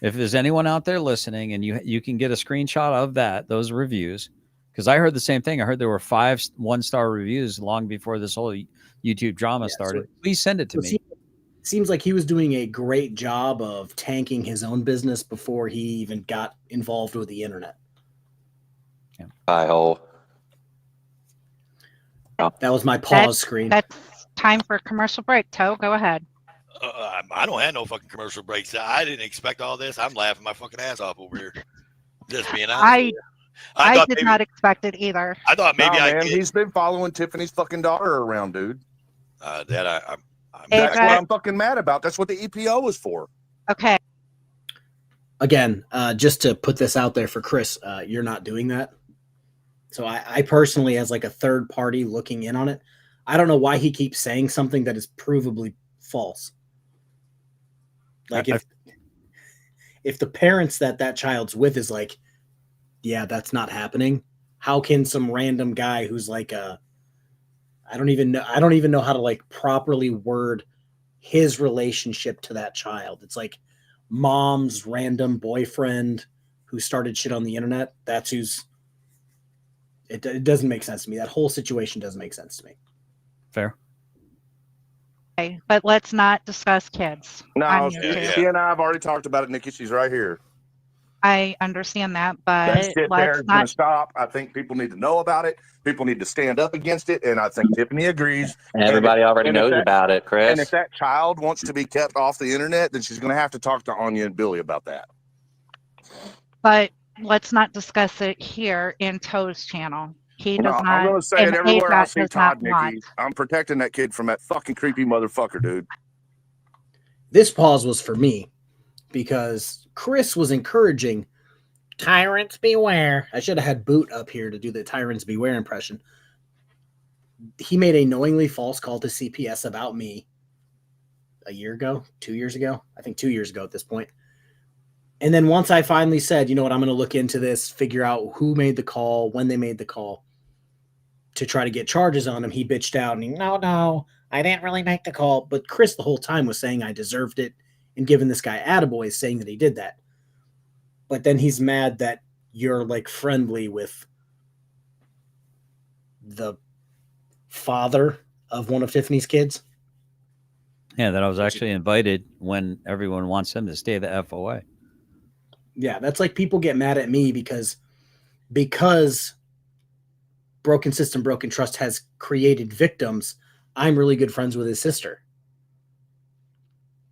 D: If there's anyone out there listening and you can get a screenshot of those reviews, because I heard the same thing. I heard there were 5 1-star reviews long before this whole YouTube drama started. Please send it to me.
C: Seems like he was doing a great job of tanking his own business before he even got involved with the internet.
D: Yeah.
C: That was my pause screen.
E: That's time for a commercial break. Toe, go ahead.
G: I don't have no fucking commercial breaks. I didn't expect all this. I'm laughing my fucking ass off over here. Just being honest.
E: I did not expect it either.
G: I thought maybe
F: he's been following Tiffany's fucking daughter around, dude.
G: That's
F: what I'm fucking mad about. That's what the EPO was for.
E: Okay.
C: Again, just to put this out there for Chris, you're not doing that. So I personally, as like a third party looking in on it, I don't know why he keeps saying something that is provably false. Like if the parents that child's with is like, yeah, that's not happening. How can some random guy who's like I don't even know how to like properly word his relationship to that child. It's like mom's random boyfriend who started shit on the internet. That's who's. It doesn't make sense to me. That whole situation doesn't make sense to me.
D: Fair.
E: Okay, but let's not discuss kids.
F: No, she and I have already talked about it, Nikki. She's right here.
E: I understand that, but
F: that shit there is
E: let's
F: going
E: not
F: to stop. I think people need to know about it. People need to stand up against it, and I think Tiffany agrees.
B: Everybody already knows about it, Chris.
F: And if that child wants to be kept off the internet, then she's going to have to talk to Anya and Billy about that.
E: But let's not discuss it here in Toe's channel. He does not.
F: I'm going to say it everywhere I see
E: does
F: Todd,
E: not
F: Nikki. I'm protecting that kid from that fucking creepy motherfucker, dude.
C: This pause was for me because Chris was encouraging tyrants beware. I should have had Boot up here to do the tyrants beware impression. He made a knowingly false call to CPS about me a year ago, 2 years ago. I think 2 years ago at this point. And then once I finally said, you know what, I'm going to look into this, figure out who made the call, when they made the call, to try to get charges on him, he bitched out and no, I didn't really make the call. But Chris the whole time was saying I deserved it and giving this guy attaboys saying that he did that. But then he's mad that you're like friendly with the father of one of Tiffany's kids.
D: Yeah, that I was actually invited when everyone wants him to stay the F away.
C: Yeah, that's like people get mad at me because Broken System, Broken Trust has created victims. I'm really good friends with his sister.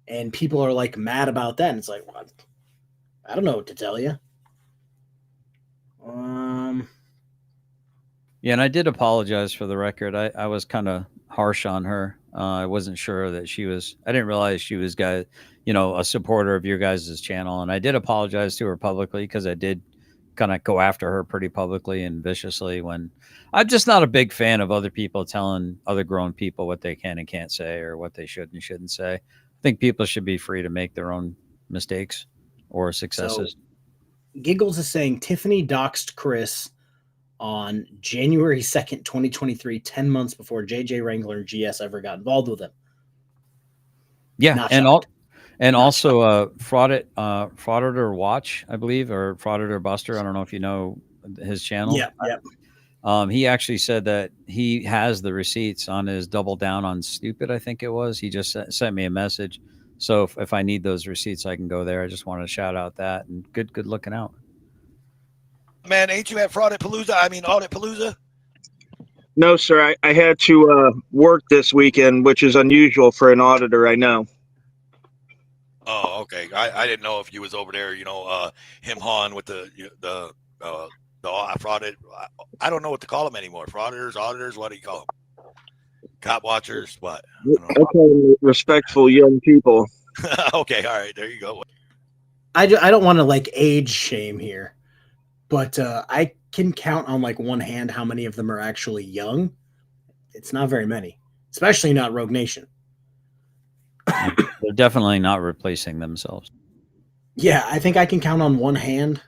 C: And people are like mad about that. And it's like, well, I don't know what to tell you.
D: Yeah, and I did apologize for the record. I was kind of harsh on her. I wasn't sure that I didn't realize she was a supporter of your guys' channel. And I did apologize to her publicly because I did kind of go after her pretty publicly and viciously when I'm just not a big fan of other people telling other grown people what they can and can't say or what they should and shouldn't say. I think people should be free to make their own mistakes or successes.
C: So, Giggles is saying Tiffany doxed Chris on January 2nd, 2023, 10 months before JJ Wrangler and GS ever got involved with him.
D: Yeah, and also Frauditor Watch, I believe, or Frauditor Buster. I don't know if you know his channel.
C: Yeah.
D: He actually said that he has the receipts on his Double Down on Stupid, I think it was. He just sent me a message. So if I need those receipts, I can go there. I just wanted to shout out that, and good looking out.
G: Man, ain't you at Audit Palooza?
I: No, sir. I had to work this weekend, which is unusual for an auditor, I know.
G: Oh, okay. I didn't know if you was over there, him hawing with the frauded. I don't know what to call them anymore. Frauditors, auditors, what do you call them? Cop watchers, what?
I: I call them respectful young people.
G: Okay, all right, there you go.
C: I don't want to like age shame here, but I can count on like one hand how many of them are actually young. It's not very many, especially not Rogue Nation.
D: They're definitely not replacing themselves.
C: Yeah, I think I can count on one hand,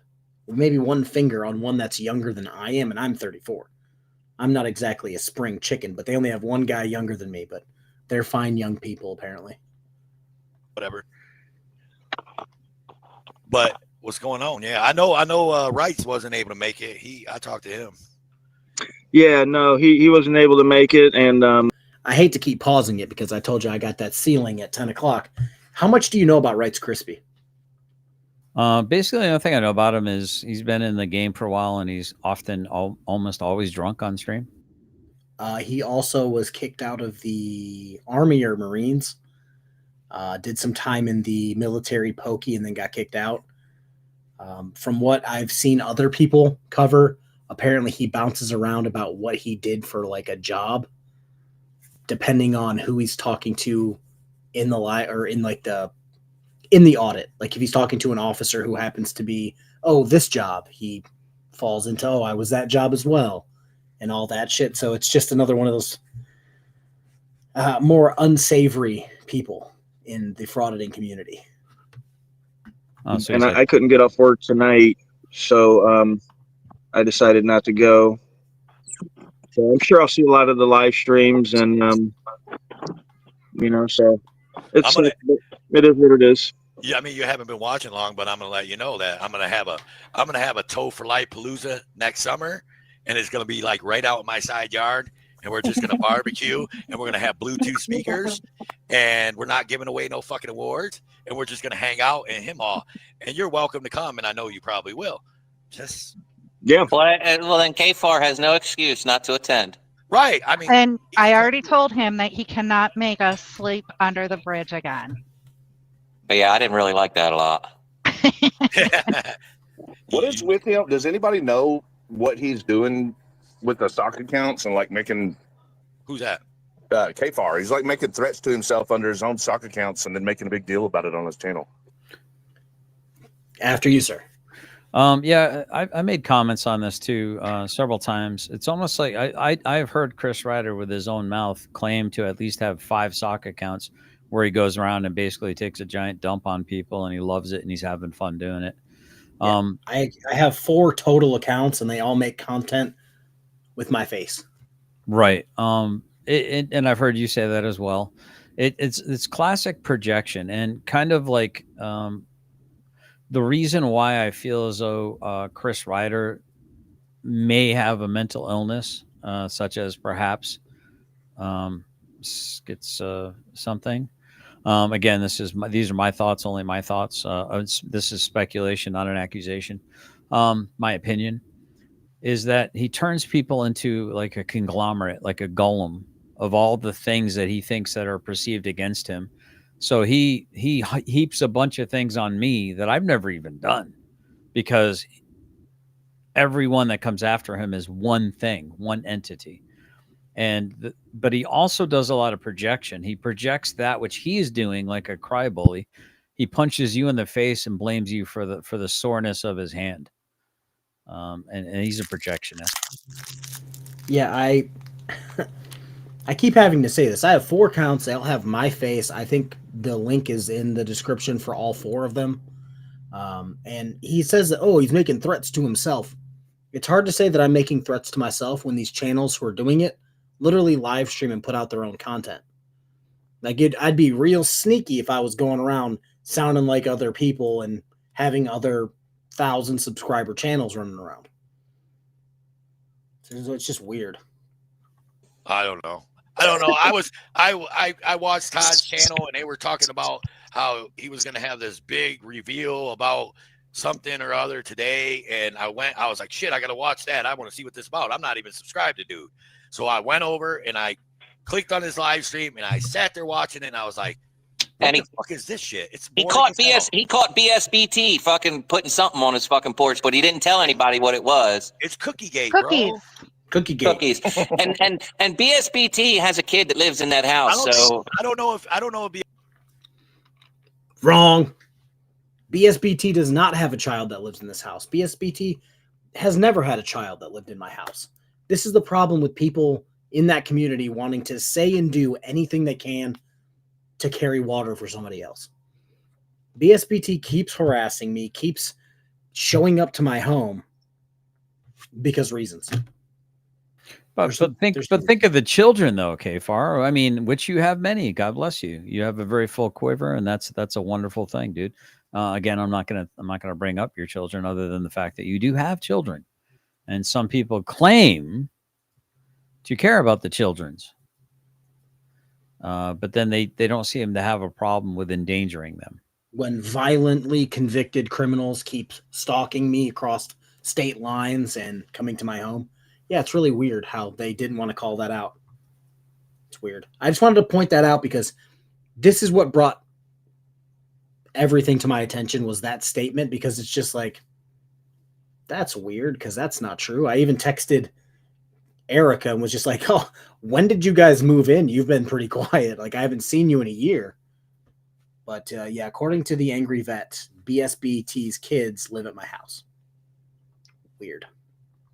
C: maybe one finger on one that's younger than I am, and I'm 34. I'm not exactly a spring chicken, but they only have one guy younger than me, but they're fine young people, apparently.
G: Whatever. But what's going on? Yeah, I know Wrights wasn't able to make it. I talked to him.
I: Yeah, no, he wasn't able to make it, and
C: I hate to keep pausing it because I told you I got that ceiling at 10 o'clock. How much do you know about Wrights Crispy?
D: Basically, the only thing I know about him is he's been in the game for a while, and he's often almost always drunk on stream.
C: He also was kicked out of the Army or Marines. Did some time in the military pokey and then got kicked out. From what I've seen other people cover, apparently he bounces around about what he did for like a job, depending on who he's talking to in the or in the audit. Like if he's talking to an officer who happens to be, this job, he falls into, I was that job as well, and all that shit. So it's just another one of those more unsavory people in the frauditing community.
D: So
I: and I couldn't get off work tonight, so I decided not to go. So I'm sure I'll see a lot of the live streams, and so it is what it is.
G: Yeah, I mean, you haven't been watching long, but I'm gonna let you know that I'm gonna have a Toe for Life Palooza next summer, and it's gonna be like right out in my side yard, and we're just gonna barbecue, and we're gonna have Bluetooth speakers, and we're not giving away no fucking awards, and we're just gonna hang out and him all. And you're welcome to come, and I know you probably will.
I: Yeah.
H: Well, then KFAR has no excuse not to attend.
G: Right. I mean,
E: and I already told him that he cannot make us sleep under the bridge again.
H: But yeah, I didn't really like that a lot.
F: What is with him? Does anybody know what he's doing with the stock accounts and like making?
G: Who's that?
F: KFAR. He's like making threats to himself under his own stock accounts and then making a big deal about it on his channel.
C: After you, sir.
D: Yeah, I made comments on this too several times. It's almost like I've heard Chris Ryder with his own mouth claim to at least have 5 sock accounts where he goes around and basically takes a giant dump on people, and he loves it and he's having fun doing it.
C: I have 4 total accounts, and they all make content with my face.
D: Right. And I've heard you say that as well. It's classic projection, and kind of like the reason why I feel as though Chris Ryder may have a mental illness, such as perhaps something. Again, these are my thoughts, only my thoughts. This is speculation, not an accusation. My opinion is that he turns people into like a conglomerate, like a golem of all the things that he thinks that are perceived against him. So he heaps a bunch of things on me that I've never even done, because everyone that comes after him is one thing, one entity. But he also does a lot of projection. He projects that which he is doing like a cry bully. He punches you in the face and blames you for the soreness of his hand. And he's a projectionist.
C: Yeah, I keep having to say this. I have 4 accounts. They all have my face. I think the link is in the description for all 4 of them. And he says that, he's making threats to himself. It's hard to say that I'm making threats to myself when these channels who are doing it literally live stream and put out their own content. Like I'd be real sneaky if I was going around sounding like other people and having other 1,000 subscriber channels running around. So it's just weird.
G: I don't know. I watched Todd's channel and they were talking about how he was going to have this big reveal about something or other today. And I was like, shit, I got to watch that. I want to see what this is about. I'm not even subscribed to dude. So I went over and I clicked on his live stream and I sat there watching it and I was like, what the fuck is this shit?
H: He caught BSBT fucking putting something on his fucking porch, but he didn't tell anybody what it was.
G: It's Cookie Gate,
E: Cookies.
G: bro.
C: Cookies.
H: and BSBT has a kid that lives in that house.
G: I don't know if
C: Wrong. BSBT does not have a child that lives in this house. BSBT has never had a child that lived in my house. This is the problem with people in that community wanting to say and do anything they can to carry water for somebody else. BSBT keeps harassing me, keeps showing up to my home because reasons.
D: But think of the children though, Kfar. I mean, which you have many. God bless you. You have a very full quiver, and that's a wonderful thing, dude. Again, I'm not gonna bring up your children, other than the fact that you do have children, and some people claim to care about the children's, but then they don't seem to have a problem with endangering them.
C: When violently convicted criminals keep stalking me across state lines and coming to my home. Yeah, it's really weird how they didn't want to call that out. It's weird. I just wanted to point that out because this is what brought everything to my attention, was that statement, because it's just like, that's weird because that's not true. I even texted Erica and was just like, oh, when did you guys move in? You've been pretty quiet. Like, I haven't seen you in a year. But yeah, according to the Angry Vet, BSBT's kids live at my house. Weird.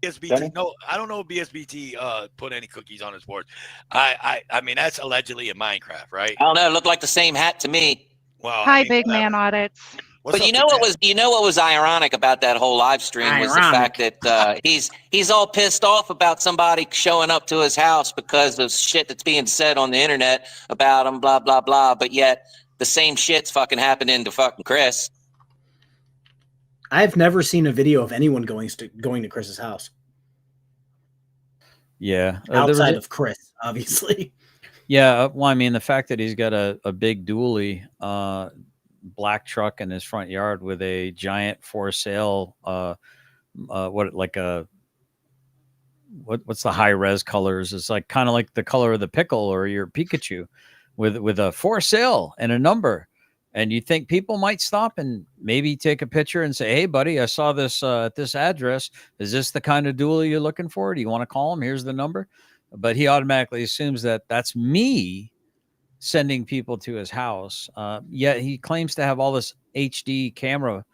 G: BSBT, no, I don't know if BSBT put any cookies on his board. I mean, that's allegedly in Minecraft, right?
H: I don't know. It looked like the same hat to me.
G: Well,
E: Hi, Big Man Audits.
H: But you know what was ironic about that whole live stream was the fact that he's all pissed off about somebody showing up to his house because of shit that's being said on the internet about him, blah blah blah. But yet the same shit's fucking happening to fucking Chris.
C: I've never seen a video of anyone going to Chris's house.
D: Yeah,
C: outside of Chris, obviously.
D: Yeah, well, I mean, the fact that he's got a big dually black truck in his front yard with a giant for sale, what's the high res colors? It's like kind of like the color of the pickle or your Pikachu, with a for sale and a number. And you think people might stop and maybe take a picture and say, hey, buddy, I saw this at this address. Is this the kind of dually you're looking for? Do you want to call him? Here's the number. But he automatically assumes that that's me sending people to his house. Yet he claims to have all this HD camera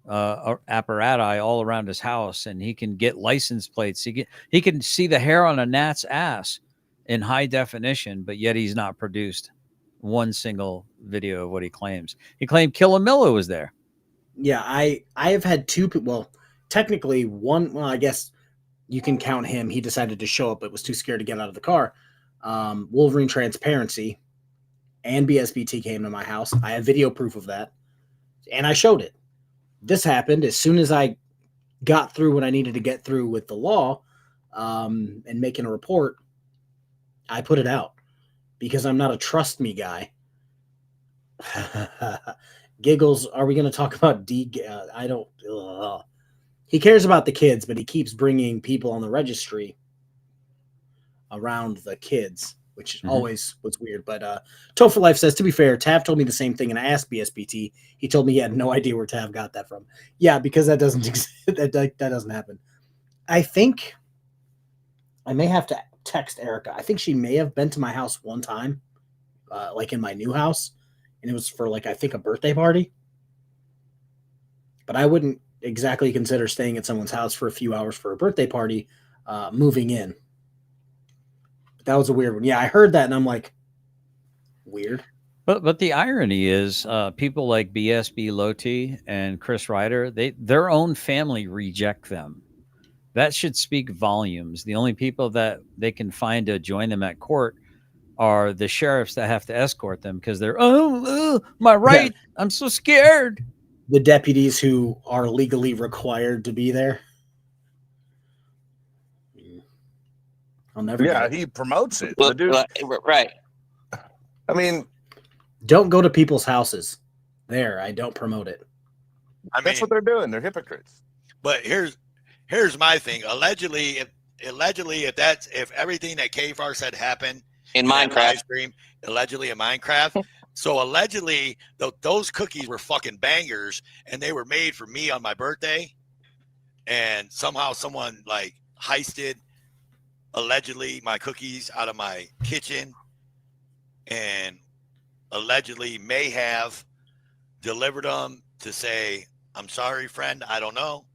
D: apparatus all around his house, and he can get license plates. He can see the hair on a gnat's ass in high definition, but yet he's not produced one single video of what he claims. He claimed Killamilla was there.
C: Yeah, I have had two people. Well, technically one. Well, I guess you can count him. He decided to show up, but was too scared to get out of the car. Wolverine Transparency and BSBT came to my house. I have video proof of that, and I showed it. This happened as soon as I got through what I needed to get through with the law and making a report. I put it out because I'm not a trust me guy. Giggles, are we going to talk about I don't. He cares about the kids, but he keeps bringing people on the registry around the kids, which always was weird. But Topher Life says, to be fair, Tav told me the same thing, and I asked BSBT. He told me he had no idea where Tav got that from. Yeah, because that doesn't exist. that doesn't happen. I think I may have to text Erica. I think she may have been to my house one time, like in my new house, and it was for I think a birthday party. But I wouldn't exactly consider staying at someone's house for a few hours for a birthday party, moving in. That was a weird one. Yeah, I heard that and I'm like, weird.
D: But the irony is, people like BSB Loti and Chris Ryder, their own family reject them. That should speak volumes. The only people that they can find to join them at court are the sheriffs that have to escort them because they're my right. I'm so scared.
C: The deputies who are legally required to be there. I'll never.
F: Yeah, he promotes it.
H: Well,
F: The dude,
H: right.
F: I mean,
C: don't go to people's houses. There, I don't promote it.
F: That's what they're doing. They're hypocrites.
G: But here's my thing. Allegedly, if everything that K-Far said happened
H: in Minecraft
G: stream, allegedly in Minecraft. So allegedly, those cookies were fucking bangers, and they were made for me on my birthday. And somehow someone like heisted allegedly my cookies out of my kitchen, and allegedly may have delivered them to say, "I'm sorry, friend. I don't know."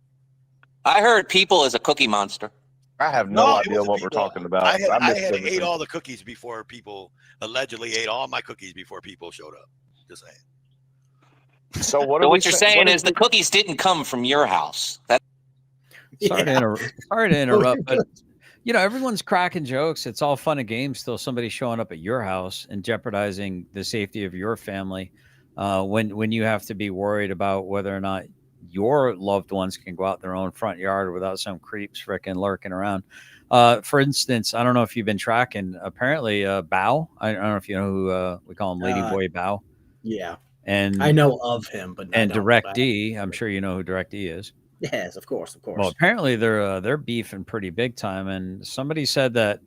H: I heard People is a cookie monster.
F: I have no idea what we're talking about.
G: I had ate all the cookies before People allegedly ate all my cookies before People showed up. Just saying.
F: So what
H: you're saying is the cookies didn't come from your house.
D: Sorry to interrupt, but you know, everyone's cracking jokes. It's all fun and games till somebody's showing up at your house and jeopardizing the safety of your family. When you have to be worried about whether or not your loved ones can go out their own front yard without some creeps frickin' lurking around. For instance, I don't know if you've been tracking. Apparently, Bao. I don't know if you know who we call him, Ladyboy Bao.
C: Yeah,
D: and
C: I know of him, but
D: Direct D. I'm sure you know who Direct D is.
C: Yes, of course.
D: Well, apparently they're beefing pretty big time, and somebody said that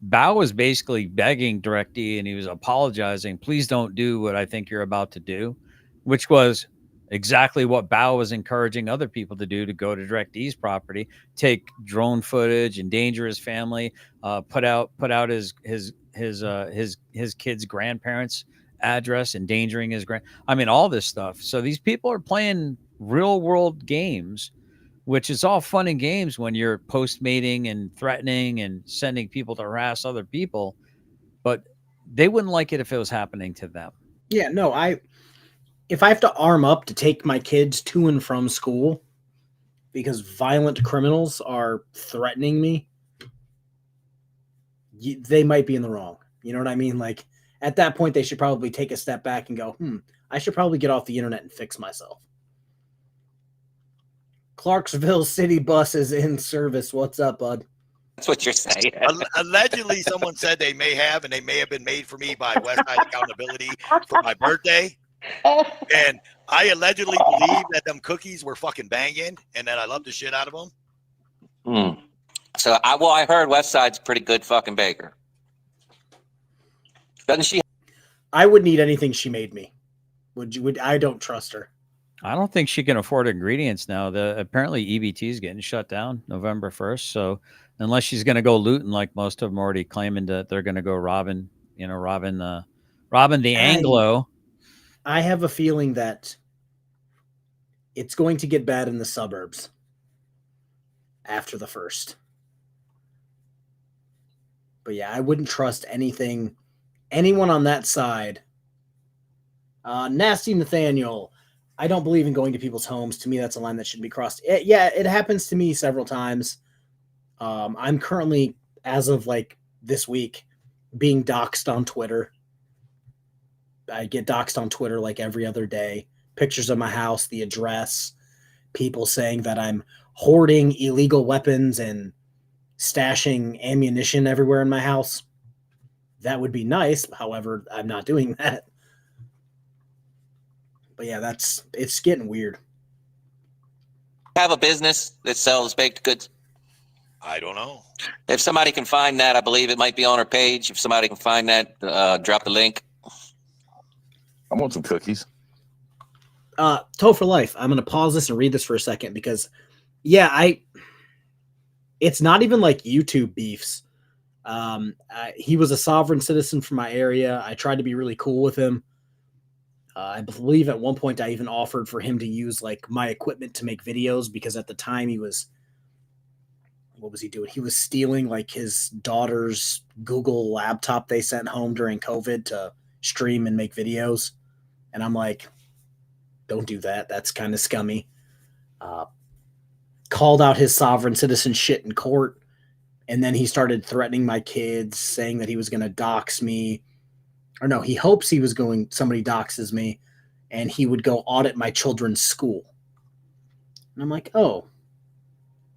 D: Bao was basically begging Direct D, and he was apologizing. Please don't do what I think you're about to do, which was exactly what Bao was encouraging other people to do, to go to Direct D's property, take drone footage, endanger his family, put out his kid's grandparents' address, endangering his all this stuff. So these people are playing real world games, which is all fun and games when you're postmating and threatening and sending people to harass other people, but they wouldn't like it if it was happening to them.
C: Yeah, no, if I have to arm up to take my kids to and from school because violent criminals are threatening me, they might be in the wrong. You know what I mean? Like, at that point, they should probably take a step back and go, I should probably get off the internet and fix myself. Clarksville City Bus is in service. What's up, bud?
H: That's what you're saying.
G: Allegedly, someone said they may have been made for me by Westside Accountability for my birthday. And I allegedly believe that them cookies were fucking banging and that I love the shit out of them.
H: So I heard Westside's pretty good fucking baker. Doesn't she?
C: I wouldn't eat anything she made me. I don't trust her.
D: I don't think she can afford ingredients now. Apparently EBT is getting shut down November 1st. So unless she's going to go looting, like most of them already claiming that they're going to go robbing the Anglo.
C: I have a feeling that it's going to get bad in the suburbs after the 1st. But yeah, I wouldn't trust anyone on that side. Nasty Nathaniel, I don't believe in going to people's homes. To me, that's a line that shouldn't be crossed. It happens to me several times. I'm currently, as of like this week, being doxxed on Twitter. I get doxxed on Twitter like every other day. Pictures of my house, the address, people saying that I'm hoarding illegal weapons and stashing ammunition everywhere in my house. That would be nice. However, I'm not doing that. But yeah, it's getting weird.
H: Have a business that sells baked goods?
G: I don't know.
H: If somebody can find that, I believe it might be on our page. If somebody can find that, drop the link.
F: I want some cookies.
C: Toe for life. I'm going to pause this and read this for a second because, it's not even like YouTube beefs. He was a sovereign citizen from my area. I tried to be really cool with him. I believe at one point I even offered for him to use like my equipment to make videos because at the time what was he doing? He was stealing like his daughter's Google laptop they sent home during COVID to stream and make videos. And I'm like, don't do that. That's kind of scummy. Called out his sovereign citizen shit in court. And then he started threatening my kids, saying that he was going to dox me. Or no, he hopes somebody doxes me, and he would go audit my children's school. And I'm like, oh,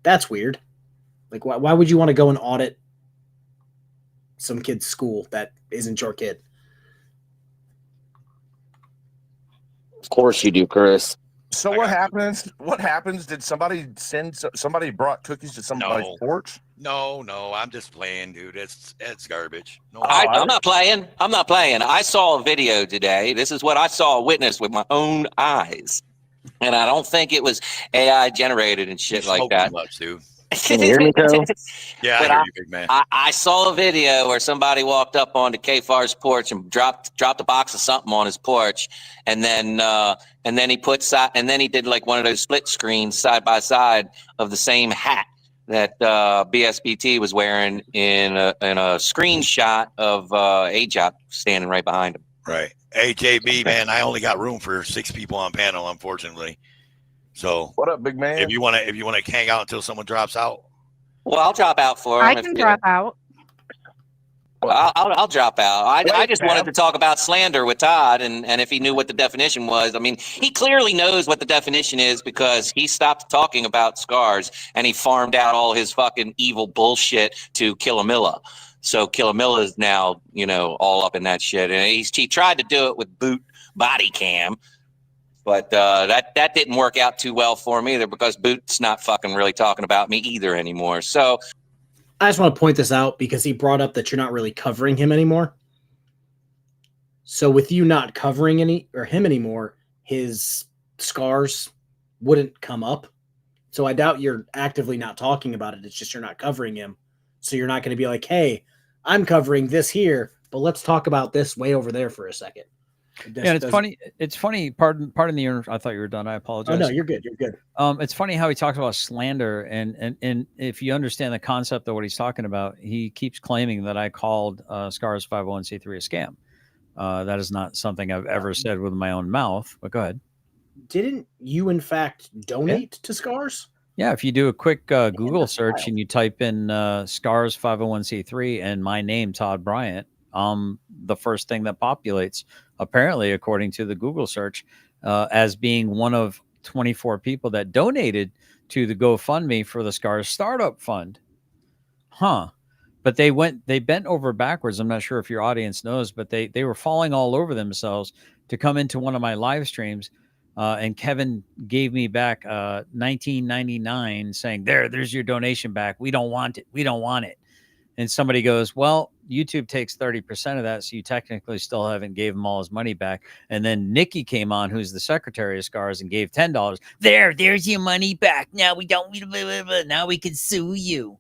C: that's weird. Like, why would you want to go and audit some kid's school that isn't your kid?
B: Of course you do, Chris.
F: So what happens? What happens? Did somebody somebody brought cookies to somebody's porch?
G: No, I'm just playing, dude. It's garbage. No,
H: I'm not playing. I'm not playing. I saw a video today. This is what I saw, witnessed with my own eyes, and I don't think it was AI generated and shit like that.
G: Much, dude.
B: Can you hear me, Joe?
G: Yeah, I hear you, big man.
H: I saw a video where somebody walked up onto K-Far's porch and dropped a box of something on his porch, and then he did like one of those split screens side by side of the same hat that BSBT was wearing in a screenshot of AJOP standing right behind him.
G: Right. Hey, JB, man, I only got room for 6 people on panel, unfortunately. So
F: what up, big man?
G: If you want to hang out until someone drops out.
H: Well, I'll drop out for him.
E: I can drop out.
H: Well, I'll drop out. I just wanted to talk about slander with Todd, and if he knew what the definition was. I mean, he clearly knows what the definition is because he stopped talking about scars and he farmed out all his fucking evil bullshit to Killamilla. So Killamilla is now, all up in that shit. And he tried to do it with Boot Body Cam, but that didn't work out too well for him either because Boot's not fucking really talking about me either anymore. So
C: I just want to point this out because he brought up that you're not really covering him anymore. So with you not covering him anymore, his scars wouldn't come up. So I doubt you're actively not talking about it. It's just you're not covering him. So you're not going to be like, hey, I'm covering this here, but let's talk about this way over there for a second.
D: Yeah, it's funny. It's funny. Pardon the. I thought you were done. I apologize.
C: Oh no, you're good. You're good.
D: It's funny how he talks about slander, and if you understand the concept of what he's talking about, he keeps claiming that I called Scars 501c3 a scam. That is not something I've ever said with my own mouth. But go ahead.
C: Didn't you, in fact, donate to Scars?
D: Yeah, if you do a quick Google search and you type in Scars 501c3 and my name, Todd Bryant, the first thing that populates, apparently, according to the Google search, as being one of 24 people that donated to the GoFundMe for the Scars Startup Fund. But they bent over backwards. I'm not sure if your audience knows, but they were falling all over themselves to come into one of my live streams. And Kevin gave me back $19.99 saying, there's your donation back. We don't want it. We don't want it. And somebody goes, well, YouTube takes 30% of that. So you technically still haven't gave him all his money back. And then Nikki came on, who's the secretary of Scars, and gave $10. There's your money back. Now we don't, now we can sue you.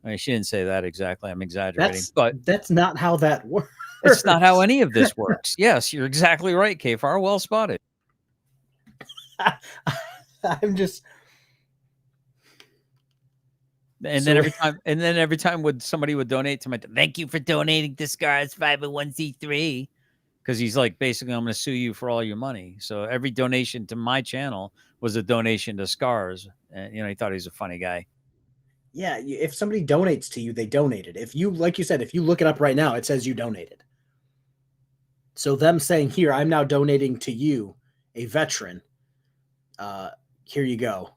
D: I mean, she didn't say that exactly. I'm exaggerating, but
C: that's not how that works.
D: It's not how any of this works. Yes, you're exactly right, K-Far. Well spotted.
C: I'm just.
D: And then every time somebody would donate to my, thank you for donating to Scars 501c3, because he's like, basically, I'm going to sue you for all your money. So every donation to my channel was a donation to Scars, and he thought he was a funny guy.
C: Yeah, if somebody donates to you, they donated. If you, like you said, if you look it up right now, it says you donated. So them saying, here, I'm now donating to you, a veteran. Here you go.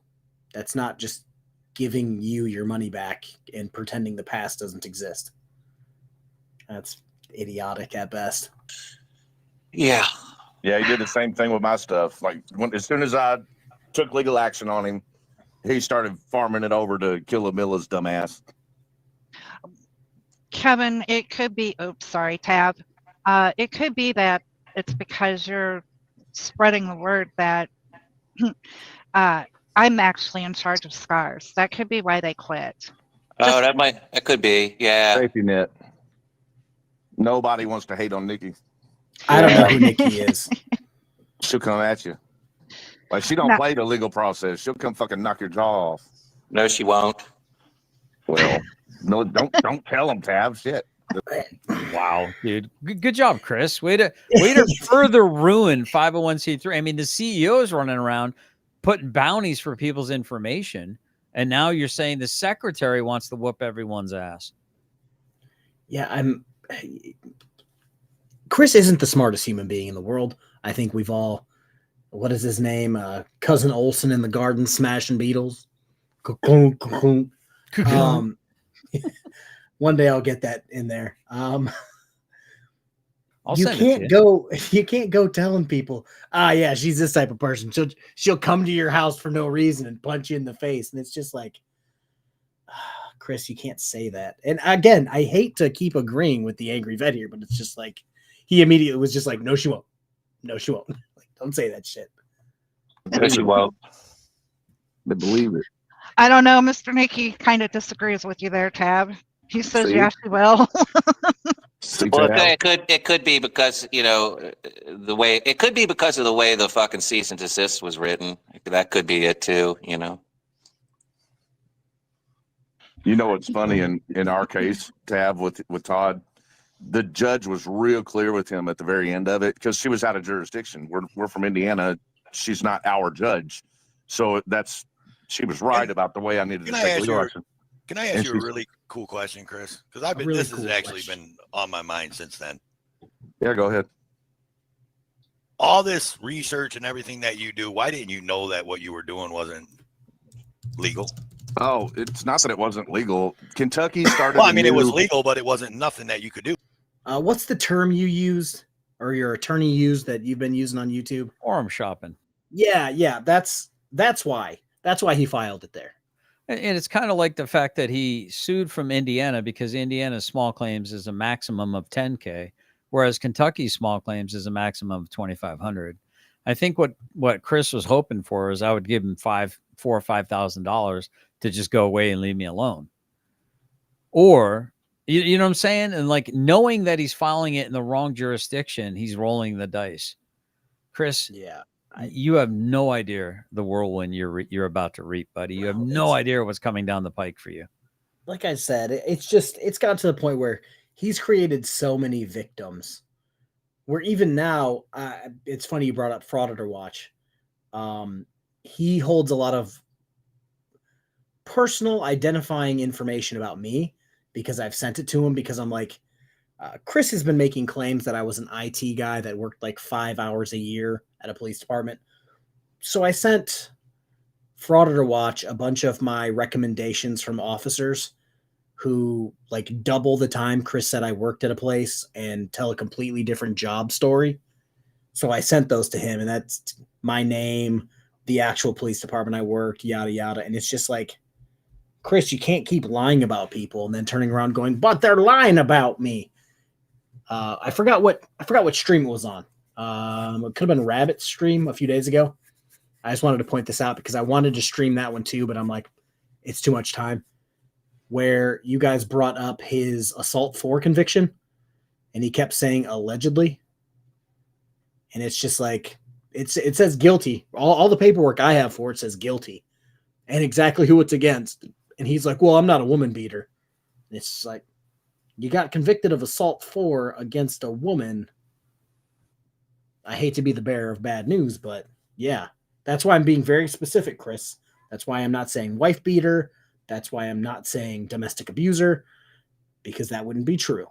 C: That's not just giving you your money back and pretending the past doesn't exist. That's idiotic at best.
H: Yeah,
F: he did the same thing with my stuff. Like as soon as I took legal action on him, he started farming it over to Killamilla's dumbass.
E: Kevin, it could be. Oops, sorry, Tab. It could be that it's because you're spreading the word that I'm actually in charge of Scars. That could be why they quit.
H: Oh, that could be. Yeah.
F: Safety net. Nobody wants to hate on Nikki.
C: I don't know who Nikki is.
F: She'll come at you. Like she don't play the legal process. She'll come fucking knock your jaw off.
H: No, she won't.
F: Well, no, don't tell them, Tab. Shit.
D: Wow, dude. Good job, Chris. Way to further ruin 501c3. I mean, the CEO is running around putting bounties for people's information, And now you're saying the secretary wants to whoop everyone's ass.
C: Yeah, Chris isn't the smartest human being in the world. I think we've all, what is his name? Cousin Olsen in the garden smashing beetles. One day I'll get that in there. You can't go telling people, yeah, she's this type of person. She'll come to your house for no reason and punch you in the face. And it's just like, Chris, you can't say that. And again, I hate to keep agreeing with the angry vet here, but it's just like, he immediately was just like, no, she won't. No, she won't. Like, don't say that shit.
F: No, she won't. But believe it.
E: I don't know. Mr. Nicky kind of disagrees with you there, Tab. He says, yeah, she will.
H: Well, it could be because, you know, it could be because of the way the fucking cease and desist was written. That could be it too, you know.
F: You know what's funny in our case, Tab, with Todd, the judge was real clear with him at the very end of it because she was out of jurisdiction. We're from Indiana. She's not our judge. So she was right about the way I needed to take legal action.
G: Can I ask you a really cool question, Chris? Because this has actually been on my mind since then.
F: Yeah, go ahead.
G: All this research and everything that you do, why didn't you know that what you were doing wasn't legal?
F: Oh, it's not that it wasn't legal. Kentucky started.
G: Well, I mean, it was legal, but it wasn't nothing that you could do.
C: What's the term you used or your attorney used that you've been using on YouTube?
D: Forum shopping.
C: Yeah. That's why. That's why he filed it there.
D: And it's kind of like the fact that he sued from Indiana because Indiana's small claims is a maximum of $10K, whereas Kentucky's small claims is a maximum of $2,500. I think what Chris was hoping for is I would give him $4,000 or $5,000 to just go away and leave me alone. Or, you know what I'm saying? And like knowing that he's filing it in the wrong jurisdiction, he's rolling the dice. Chris,
C: yeah.
D: You have no idea the whirlwind you're about to reap, buddy. You have no idea what's coming down the pike for you.
C: Like I said, it's got to the point where he's created so many victims where even now, it's funny you brought up Frauditor Watch. He holds a lot of personal identifying information about me because I've sent it to him because I'm like, Chris has been making claims that I was an IT guy that worked like 5 hours a year at a police department. So I sent Frauditor Watch a bunch of my recommendations from officers who like double the time Chris said I worked at a place and tell a completely different job story. So I sent those to him, and that's my name, the actual police department I worked, yada, yada. And it's just like, Chris, you can't keep lying about people and then turning around going, but they're lying about me. I forgot what stream it was on. It could have been Rabbit's stream a few days ago. I just wanted to point this out because I wanted to stream that one too, but I'm like, it's too much time. Where you guys brought up his assault 4 conviction, and he kept saying allegedly, and it's just like it says guilty. All the paperwork I have for it says guilty, and exactly who it's against. And he's like, "Well, I'm not a woman beater." And it's like, you got convicted of assault 4 against a woman. I hate to be the bearer of bad news, but yeah, that's why I'm being very specific, Chris. That's why I'm not saying wife beater. That's why I'm not saying domestic abuser, because that wouldn't be true.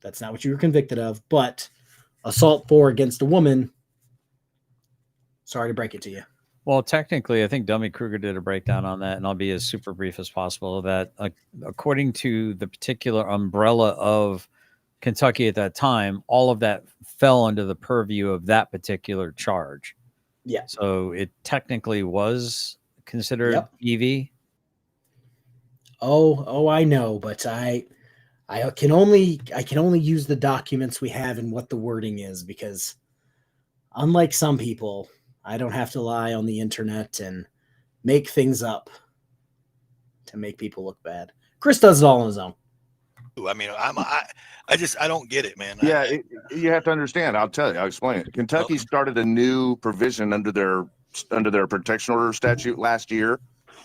C: That's not what you were convicted of. But assault 4 against a woman, sorry to break it to you.
D: Well, technically, I think Dummy Kruger did a breakdown on that, and I'll be as super brief as possible. That according to the particular umbrella of Kentucky at that time, all of that fell under the purview of that particular charge.
C: Yeah.
D: So it technically was considered EV.
C: Oh, I know, but I can only use the documents we have and what the wording is, because unlike some people, I don't have to lie on the internet and make things up to make people look bad. Chris does it all on his own.
G: I mean, I don't get it, man.
F: Yeah, you have to understand. I'll tell you. I'll explain it. Kentucky started a new provision under their protection order statute last year,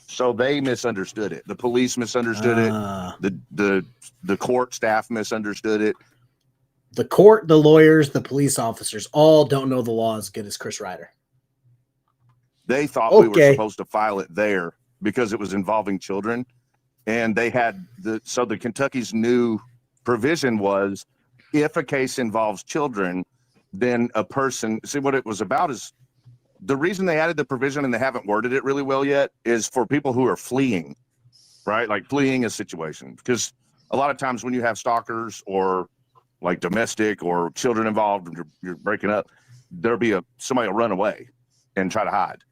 F: so they misunderstood it. The police misunderstood it. The court staff misunderstood it.
C: The court, the lawyers, the police officers all don't know the law as good as Chris Ryder.
F: They thought we were supposed to file it there because it was involving children. And they had the Kentucky's new provision was, if a case involves children, then a person, see what it was about is, the reason they added the provision, and they haven't worded it really well yet, is for people who are fleeing, right? Like fleeing a situation. Because a lot of times when you have stalkers or like domestic or children involved and you're breaking up, there'll be somebody will run away and try to hide.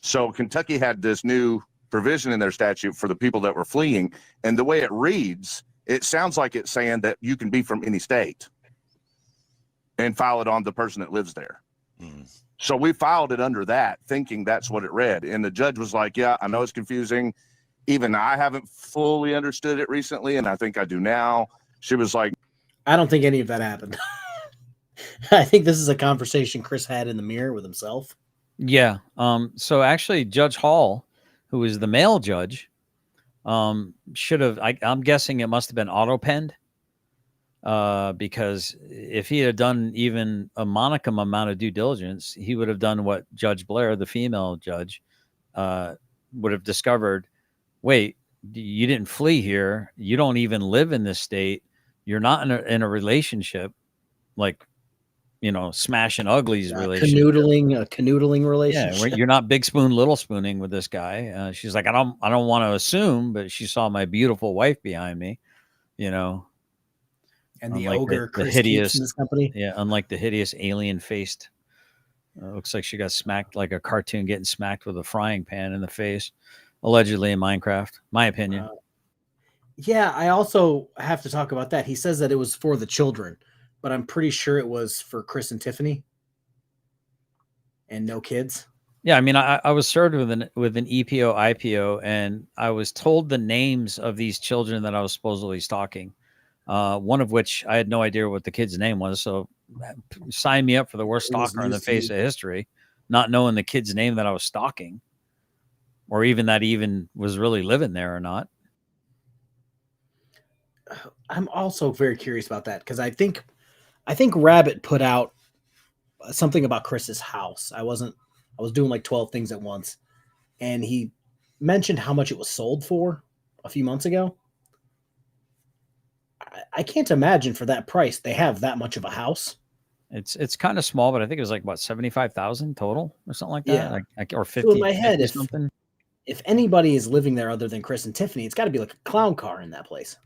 F: So Kentucky had this new provision in their statute for the people that were fleeing. And the way it reads, it sounds like it's saying that you can be from any state and file it on the person that lives there. So we filed it under that, thinking that's what it read. And the judge was like, yeah, I know it's confusing. Even I haven't fully understood it recently, and I think I do now. She was like,
C: I don't think any of that happened. I think this is a conversation Chris had in the mirror with himself.
D: Yeah. So actually, Judge Hall, who is the male judge, should have, I'm guessing it must have been auto-penned. Because if he had done even a monicum amount of due diligence, he would have done what Judge Blair, the female judge, would have discovered. Wait, you didn't flee here. You don't even live in this state. You're not in a relationship, like, smash and uglies relationship.
C: A canoodling relationship.
D: Yeah, you're not big spoon, little spooning with this guy. She's like, I don't want to assume, but she saw my beautiful wife behind me,
C: And the
D: unlike
C: ogre
D: the
C: Chris
D: hideous
C: keeps in this company.
D: Yeah, unlike the hideous alien-faced. Looks like she got smacked like a cartoon getting smacked with a frying pan in the face, allegedly in Minecraft. My opinion.
C: Yeah, I also have to talk about that. He says that it was for the children, but I'm pretty sure it was for Chris and Tiffany, and no kids.
D: Yeah, I mean, I was served with an EPO, IPO, and I was told the names of these children that I was supposedly stalking. One of which I had no idea what the kid's name was. So sign me up for the worst stalker in the face of history, not knowing the kid's name that I was stalking, or even that he even was really living there or not.
C: I'm also very curious about that because I think Rabbit put out something about Chris's house. I was doing like 12 things at once, and he mentioned how much it was sold for a few months ago. I can't imagine for that price they have that much of a house.
D: It's kind of small, but I think it was like what, 75,000 total or something like that.
C: Yeah,
D: or 50.
C: So in my head,
D: if
C: anybody is living there other than Chris and Tiffany, it's got to be like a clown car in that place.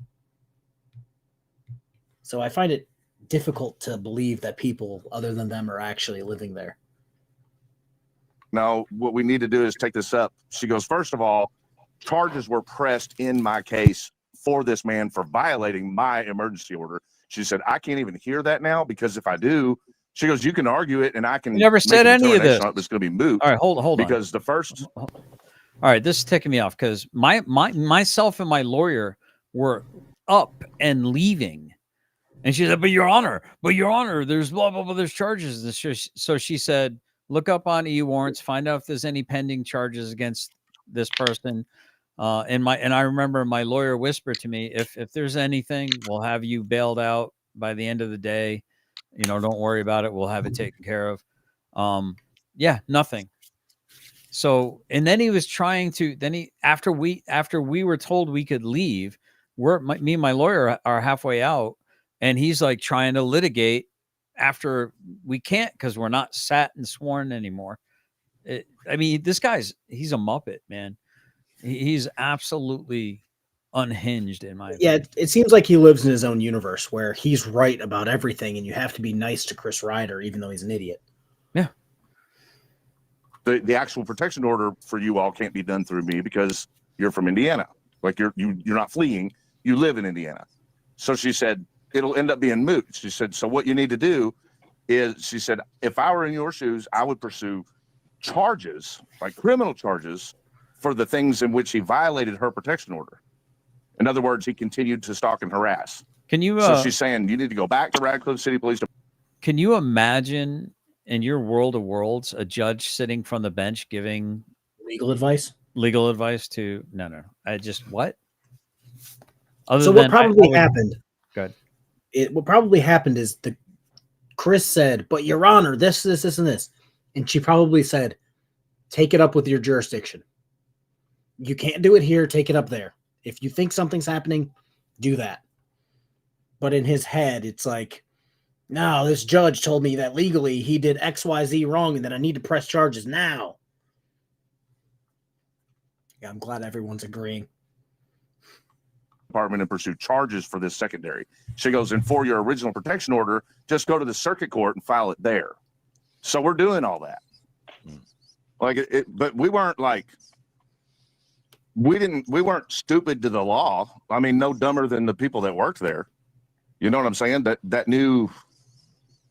C: So I find it difficult to believe that people other than them are actually living there.
F: No, what we need to do is take this up. She goes, first of all, charges were pressed in my case for this man for violating my emergency order. She said, I can't even hear that now because if I do, she goes, you can argue it and I can.
D: You never said any of this.
F: It's going to be moot.
D: All right, hold on.
F: Because the first.
D: All right, this is ticking me off because myself and my lawyer were up and leaving. And she said, but your honor, there's blah, blah, blah, there's charges. So she said, look up on e-warrants, find out if there's any pending charges against this person. And I remember my lawyer whispered to me, if there's anything, we'll have you bailed out by the end of the day. Don't worry about it. We'll have it taken care of. Yeah, nothing. So, and then he was trying to, after we were told we could leave, me and my lawyer are halfway out. And he's like trying to litigate after we can't because we're not sat and sworn anymore. This he's a Muppet, man. He's absolutely unhinged in my opinion.
C: It seems like he lives in his own universe where he's right about everything and you have to be nice to Chris Ryder even though he's an idiot.
D: Yeah.
F: The actual protection order for you all can't be done through me because you're from Indiana. Like you're not fleeing, you live in Indiana. So she said it'll end up being moot. She said, so what you need to do is, she said, if I were in your shoes, I would pursue charges, like criminal charges, for the things in which he violated her protection order. In other words, he continued to stalk and harass. So she's saying you need to go back to Radcliffe City Police Department.
D: Can you imagine in your world of worlds a judge sitting from the bench giving
C: legal advice
D: to no? I just what?
C: What probably happened?
D: Good.
C: What probably happened is Chris said, "But Your Honor, this, and this," and she probably said, "Take it up with your jurisdiction." You can't do it here, take it up there. If you think something's happening, do that. But in his head, it's like, no, this judge told me that legally he did XYZ wrong and that I need to press charges now. Yeah, I'm glad everyone's agreeing.
F: Department and pursue charges for this secondary. She goes, and for your original protection order, just go to the circuit court and file it there. So we're doing all that. Like but we weren't like, we weren't stupid to the law. I mean, no dumber than the people that worked there. You know what I'm saying? That new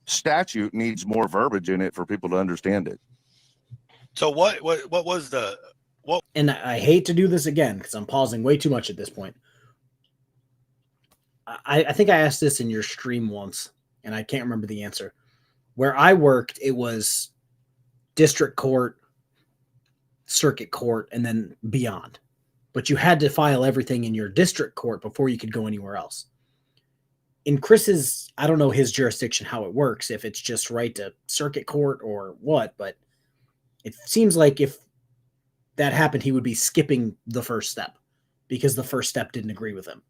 F: statute needs more verbiage in it for people to understand it.
G: So what was the what?
C: And I hate to do this again because I'm pausing way too much at this point. I think I asked this in your stream once, and I can't remember the answer. Where I worked, it was district court, circuit court, and then beyond. But you had to file everything in your district court before you could go anywhere else. In Chris's, I don't know his jurisdiction, how it works, if it's just right to circuit court or what, but it seems like if that happened, he would be skipping the first step because the first step didn't agree with him.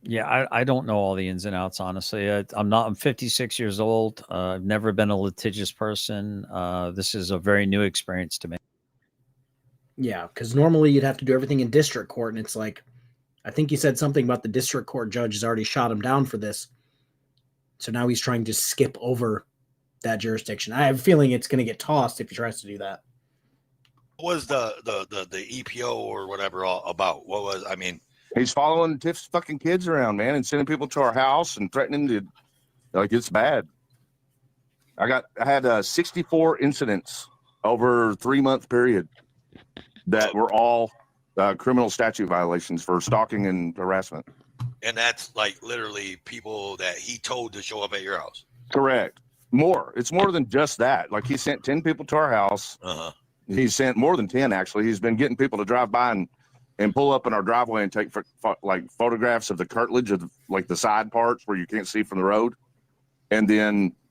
D: Yeah, I don't know all the ins and outs, honestly. I'm 56 years old. I've never been a litigious person. This is a very new experience to me.
C: Yeah, because normally you'd have to do everything in district court, and it's like, I think you said something about the district court judge has already shot him down for this. So now he's trying to skip over that jurisdiction. I have a feeling it's going to get tossed if he tries to do that.
G: What was the EPO or whatever all about? What was, I mean,
F: he's following Tiff's fucking kids around, man, and sending people to our house and threatening to, like, it's bad. I had 64 incidents over a 3-month period that were all criminal statute violations for stalking and harassment.
G: And that's like literally people that he told to show up at your house.
F: Correct. More. It's more than just that. Like, he sent 10 people to our house. He sent more than 10, actually. He's been getting people to drive by and pull up in our driveway and take like photographs of the cartilage of like the side parts where you can't see from the road. And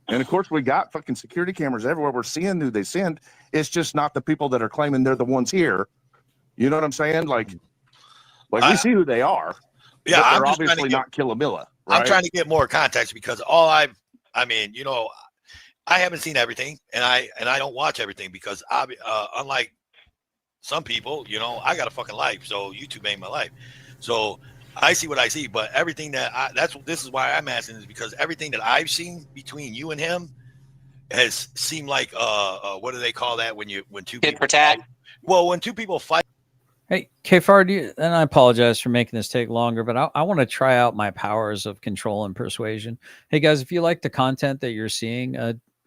F: of course we got fucking security cameras everywhere. We're seeing who they send. It's just not the people that are claiming they're the ones here. You know what I'm saying? Like we see who they are.
G: Yeah,
F: but they're obviously not Killamilla. Right?
G: I'm trying to get more context because I mean, you know, I haven't seen everything, and I don't watch everything because unlike some people, you know, I got a fucking life, so YouTube made my life. So I see what I see, but everything that this is why I'm asking, is because everything that I've seen between you and him has seemed like what do they call that when two people fight? Well, when two people fight.
D: Hey, Kfar, and I apologize for making this take longer, but I want to try out my powers of control and persuasion. Hey guys, if you like the content that you're seeing,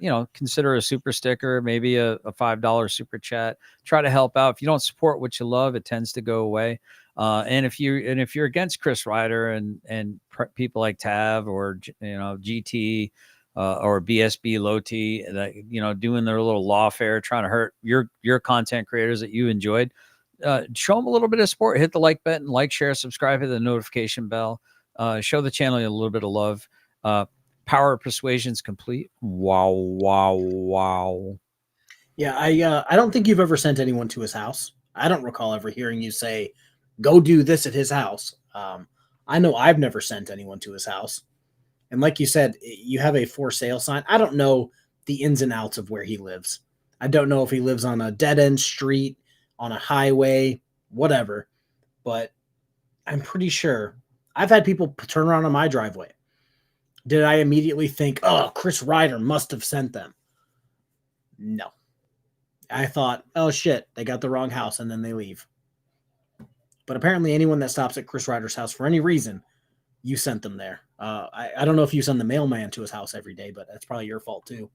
D: you know, consider a super sticker, maybe a $5 super chat. Try to help out. If you don't support what you love, it tends to go away. And if you're against Chris Ryder and people like Tav or GT or BSB Low T, that doing their little lawfare, trying to hurt your content creators that you enjoyed, show them a little bit of support. Hit the like button, like, share, subscribe, hit the notification bell. Show the channel a little bit of love. Power of persuasion's complete. Wow.
C: Yeah, I don't think you've ever sent anyone to his house. I don't recall ever hearing you say, go do this at his house. I know I've never sent anyone to his house. And like you said, you have a for sale sign. I don't know the ins and outs of where he lives. I don't know if he lives on a dead-end street, on a highway, whatever. But I'm pretty sure I've had people turn around on my driveway. Did I immediately think, oh, Chris Ryder must have sent them? No. I thought, oh, shit, they got the wrong house, and then they leave. But apparently anyone that stops at Chris Ryder's house for any reason, you sent them there. I don't know if you send the mailman to his house every day, but that's probably your fault, too.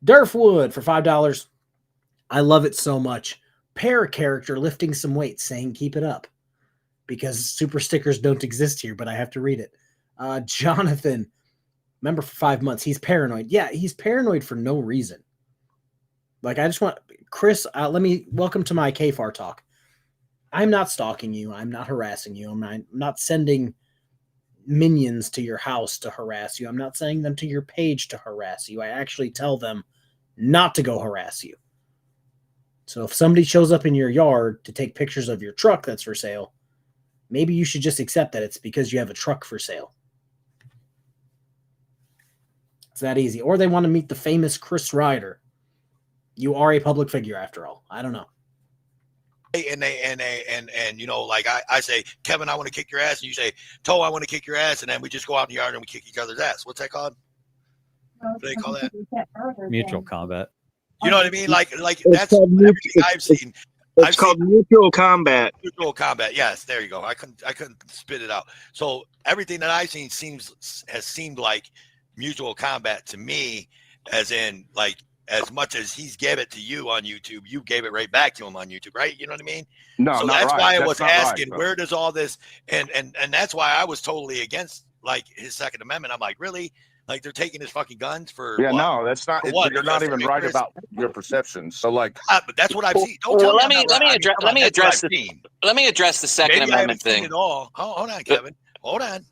C: Durfwood for $5. I love it so much. Pair character lifting some weights saying keep it up. Because super stickers don't exist here, but I have to read it. Jonathan, member for 5 months. He's paranoid. Yeah, he's paranoid for no reason. Like, I just want Chris, let me welcome to my KFAR talk. I'm not stalking you. I'm not harassing you. I'm not sending minions to your house to harass you. I'm not sending them to your page to harass you. I actually tell them not to go harass you. So if somebody shows up in your yard to take pictures of your truck that's for sale, maybe you should just accept that it's because you have a truck for sale. It's that easy. Or they want to meet the famous Chris Ryder. You are a public figure after all. I don't know.
G: And you know, like I say, Kevin, I want to kick your ass, and you say, Toe, I want to kick your ass, and then we just go out in the yard and we kick each other's ass. What's that called? What do they call that?
D: Mutual combat.
G: You know what I mean? Like
I: it's
G: that's everything I've seen.
I: It's called mutual combat.
G: Mutual combat. Yes, there you go. I couldn't spit it out. So everything that I've seen has seemed like mutual combat to me, as in like as much as he's gave it to you on YouTube, you gave it right back to him on YouTube, right? You know what I mean?
F: No,
G: so
F: not
G: that's
F: right.
G: why I
F: That's
G: was
F: not
G: asking,
F: right,
G: where does all this and that's why I was totally against like his Second Amendment. I'm like, really? Like they're taking his fucking guns for
F: Yeah,
G: what?
F: no, that's not.
G: For what?
F: You're not even right about your perception. So, like,
G: but that's what I've seen. Don't tell
H: Well,
G: me.
H: let me address the Second
G: Maybe I haven't
H: Amendment
G: seen
H: thing.
G: it all. Hold on, Kevin. Hold on.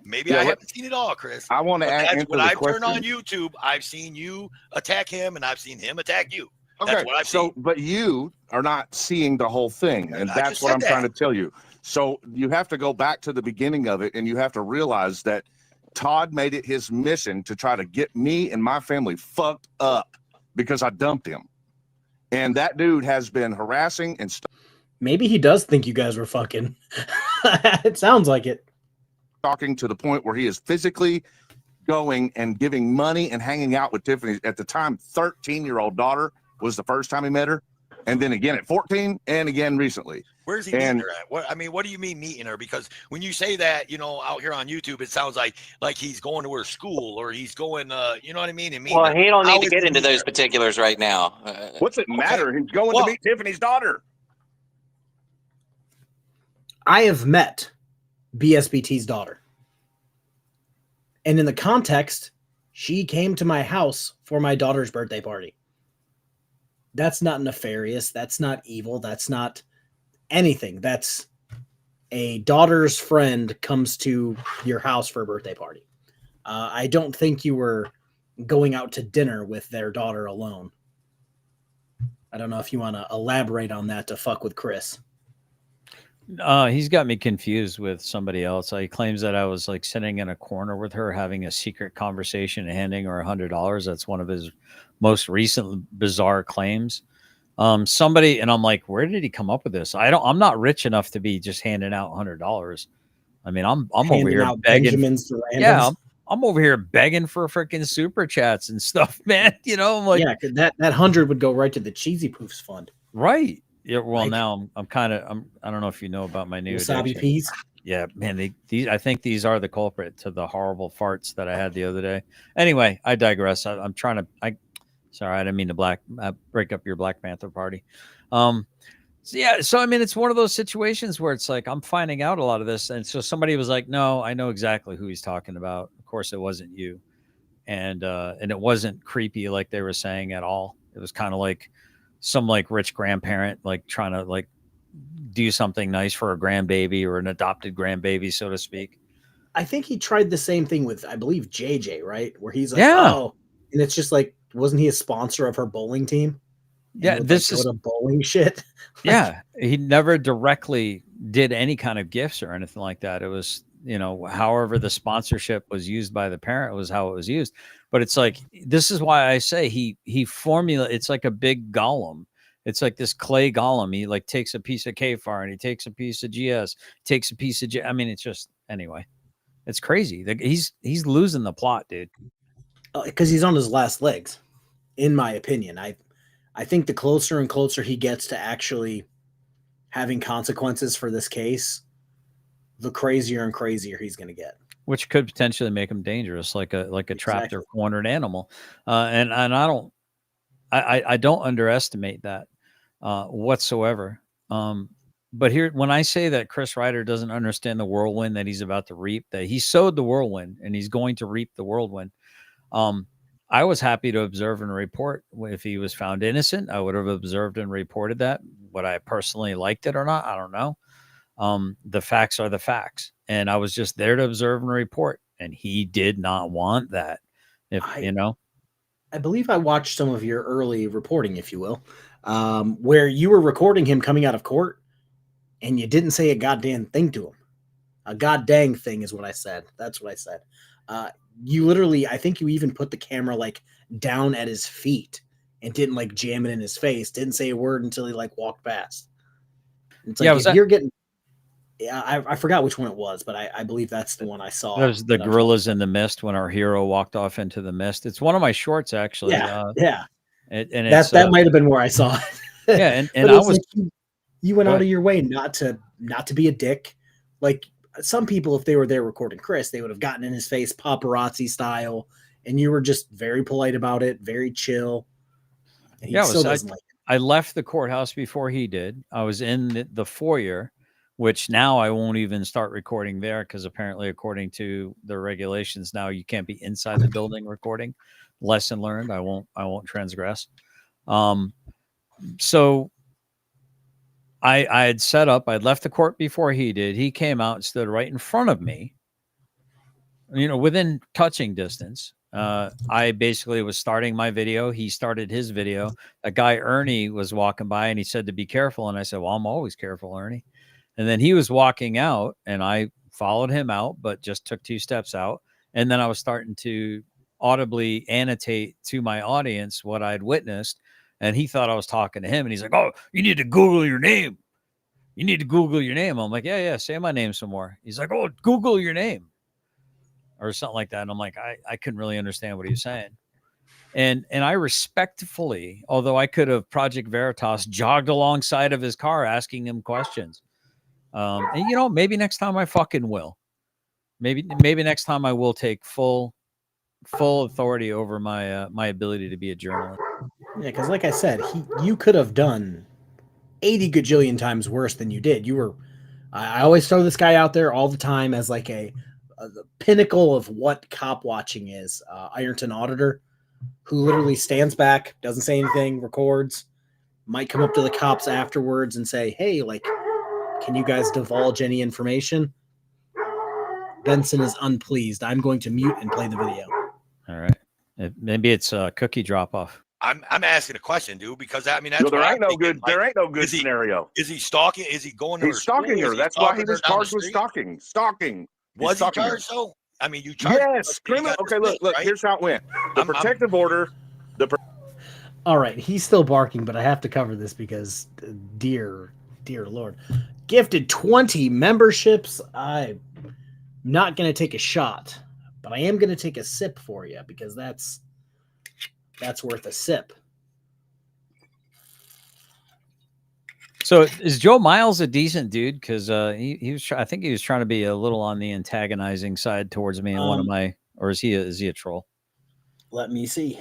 G: Maybe I haven't seen it all, Chris.
F: I want to answer
G: when
F: the
G: I've
F: question.
G: turned on YouTube, I've seen you attack him, and I've seen him attack you.
F: Okay,
G: That's what I've seen.
F: but you are not seeing the whole thing, and
G: I
F: that's
G: just
F: what
G: said
F: I'm
G: that.
F: trying to tell you. So you have to go back to the beginning of it, and you have to realize that Todd made it his mission to try to get me and my family fucked up because I dumped him, and that dude has been harassing and
C: Maybe he does think you guys were fucking. It sounds like it.
F: Talking to the point where he is physically going and giving money and hanging out with Tiffany's at the time 13-year-old daughter was the first time he met her, and then again at 14 and again recently.
G: Where's he meeting her at? What do you mean meeting her? Because when you say that, you know, out here on YouTube, it sounds like he's going to her school or he's going, you know what I mean? And
H: Well, he don't need to get into those particulars right now.
F: What's it matter? He's going to meet Tiffany's daughter.
C: I have met BSBT's daughter. And in the context, she came to my house for my daughter's birthday party. That's not nefarious. That's not evil. That's not anything. That's a daughter's friend comes to your house for a birthday party. I don't think you were going out to dinner with their daughter alone. I don't know if you want to elaborate on that to fuck with Chris.
D: He's got me confused with somebody else. He claims that I was like sitting in a corner with her having a secret conversation and handing her $100. That's one of his most recent bizarre claims. Somebody, and I'm like, where did he come up with this? I'm not rich enough to be just handing out $100. I mean, I'm over here begging. Yeah, I'm over here begging for freaking super chats and stuff, man. You know, I'm like,
C: yeah, that 100 would go right to the Cheesy Poofs fund.
D: Right. Yeah, well, like, now I don't know if you know about my new
C: wasabi peas.
D: Yeah, man, I think these are the culprit to the horrible farts that I had the other day. Anyway, I digress. I'm trying to. Sorry, I didn't mean to break up your Black Panther party. So I mean, it's one of those situations where it's like I'm finding out a lot of this, and so somebody was like, "No, I know exactly who he's talking about." Of course, it wasn't you, and it wasn't creepy like they were saying at all. It was kind of like some like rich grandparent like trying to like do something nice for a grandbaby or an adopted grandbaby, so to speak.
C: I think he tried the same thing with, I believe, JJ, right? Where he's like,
D: oh,
C: and it's just like, wasn't he a sponsor of her bowling team?
D: Yeah, this is
C: bowling shit.
D: Yeah, he never directly did any kind of gifts or anything like that. It was, you know, however the sponsorship was used by the parent was how it was used. But it's like, this is why I say it's like a big golem. It's like this clay golem. He like takes a piece of KFAR and he takes a piece of GS, takes a piece of I mean, it's just, anyway, it's crazy. He's losing the plot, dude.
C: Because he's on his last legs, in my opinion. I think the closer and closer he gets to actually having consequences for this case, the crazier and crazier he's going to get.
D: Which could potentially make him dangerous, like a trapped or cornered animal. And I don't underestimate that whatsoever. But here, when I say that Chris Ryder doesn't understand the whirlwind that he's about to reap, that he sowed the whirlwind and he's going to reap the whirlwind. I was happy to observe and report. If he was found innocent, I would have observed and reported that. Would I personally liked it or not? I don't know. The facts are the facts. And I was just there to observe and report. And he did not want that.
C: I believe I watched some of your early reporting, if you will, where you were recording him coming out of court, and you didn't say a goddamn thing to him. A goddamn thing is what I said. That's what I said. You literally, I think you even put the camera like down at his feet and didn't like jam it in his face. Didn't say a word until he like walked past. It's like, if you're getting, I forgot which one it was, but I believe that's the one I saw.
D: That was the Gorillas in the Mist when our hero walked off into the mist. It's one of my shorts, actually.
C: Yeah.
D: And
C: that might have been where I saw it.
D: Yeah, and I was.
C: Like you went out of your way not to be a dick. Like some people, if they were there recording Chris, they would have gotten in his face paparazzi style, and you were just very polite about it, very chill.
D: Yeah, I left the courthouse before he did. I was in the foyer, which now I won't even start recording there because apparently, according to the regulations, now you can't be inside the building recording. Lesson learned. I won't transgress. So I had set up. I'd left the court before he did. He came out and stood right in front of me, within touching distance. I basically was starting my video. He started his video. A guy, Ernie, was walking by and he said to be careful. And I said, well, I'm always careful, Ernie. And then he was walking out and I followed him out, but just took 2 steps out. And then I was starting to audibly annotate to my audience what I'd witnessed. And he thought I was talking to him. And he's like, oh, you need to Google your name. You need to Google your name. I'm like, yeah, say my name some more. He's like, oh, Google your name. Or something like that. And I'm like, I couldn't really understand what he was saying. And I respectfully, although I could have Project Veritas jogged alongside of his car asking him questions. And maybe next time I fucking will. Maybe next time I will take full authority over my my ability to be a journalist.
C: Yeah, because like I said, you could have done 80 gajillion times worse than you did. You were, I always throw this guy out there all the time as like the pinnacle of what cop watching is. Ironton Auditor, who literally stands back, doesn't say anything, records, might come up to the cops afterwards and say, hey, like, can you guys divulge any information? Benson is unpleased. I'm going to mute and play the video.
D: All right. Maybe it's a cookie drop off.
G: I'm asking a question, dude, because that's
F: there ain't no good scenario.
G: Is he stalking? Is he going to?
F: He's stalking her. That's why he was charged with stalking.
G: Was he charged though? I mean, you charged.
F: Yes, criminal. Okay, look. Right? Here's how it went. The protective order.
C: All right, he's still barking, but I have to cover this because, dear Lord, gifted 20 memberships. I'm not going to take a shot, but I am going to take a sip for you because that's worth a sip.
D: So is Joe Miles a decent dude? Because he was. I think he was trying to be a little on the antagonizing side towards me in one of my. Or is he a troll?
C: Let me see.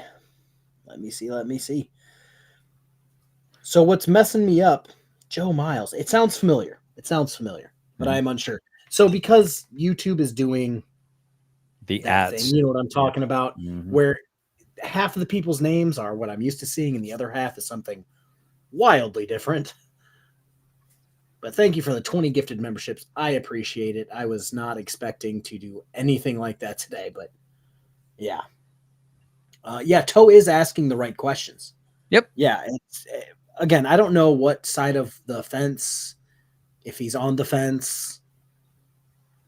C: So what's messing me up? Joe Miles. It sounds familiar, but I am unsure. So because YouTube is doing
D: the ads,
C: thing, you know what I'm talking about, where half of the people's names are what I'm used to seeing, and the other half is something wildly different. But thank you for the 20 gifted memberships. I appreciate it. I was not expecting to do anything like that today, but yeah. Toe is asking the right questions.
D: Yep.
C: Yeah. Again, I don't know what side of the fence, if he's on the fence,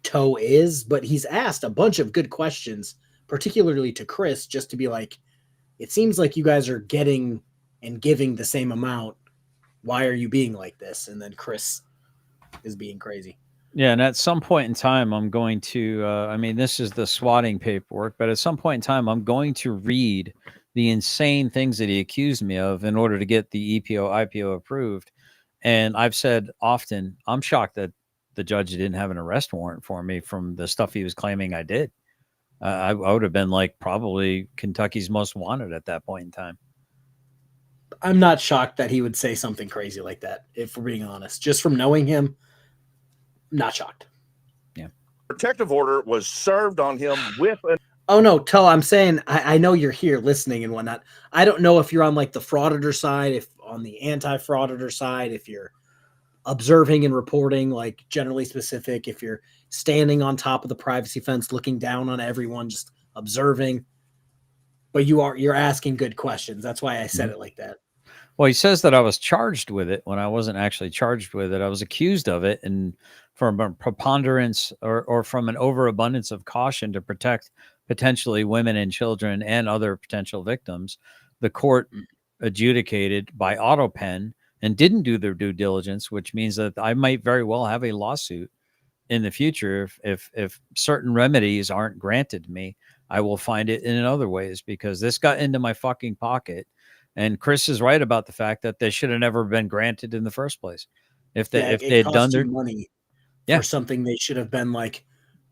C: Toe is, but he's asked a bunch of good questions, particularly to Chris, just to be like, it seems like you guys are getting and giving the same amount. Why are you being like this? And then Chris is being crazy.
D: Yeah, and at some point in time, I'm going to, this is the swatting paperwork, but at some point in time, I'm going to read the insane things that he accused me of in order to get the IPO approved. And I've said often, I'm shocked that the judge didn't have an arrest warrant for me from the stuff he was claiming I did. I would have been like probably Kentucky's most wanted at that point in time.
C: I'm not shocked that he would say something crazy like that, if we're being honest. Just from knowing him, not shocked.
D: Yeah.
F: Protective order was served on him with an...
C: Oh, no, Toe, I'm saying, I know you're here listening and whatnot. I don't know if you're on like the frauditor side, if on the anti-frauditor side, if you're observing and reporting, like generally specific, if you're standing on top of the privacy fence, looking down on everyone, just observing. But you're asking good questions. That's why I said it like that.
D: Well, he says that I was charged with it when I wasn't actually charged with it. I was accused of it, and from a preponderance or from an overabundance of caution to protect potentially women and children and other potential victims, the court adjudicated by auto pen and didn't do their due diligence, which means that I might very well have a lawsuit in the future if certain remedies aren't granted to me. I will find it in other ways because this got into my fucking pocket. And Chris is right about the fact that they should have never been granted in the first place. If they had done their
C: money for something, they should have been like,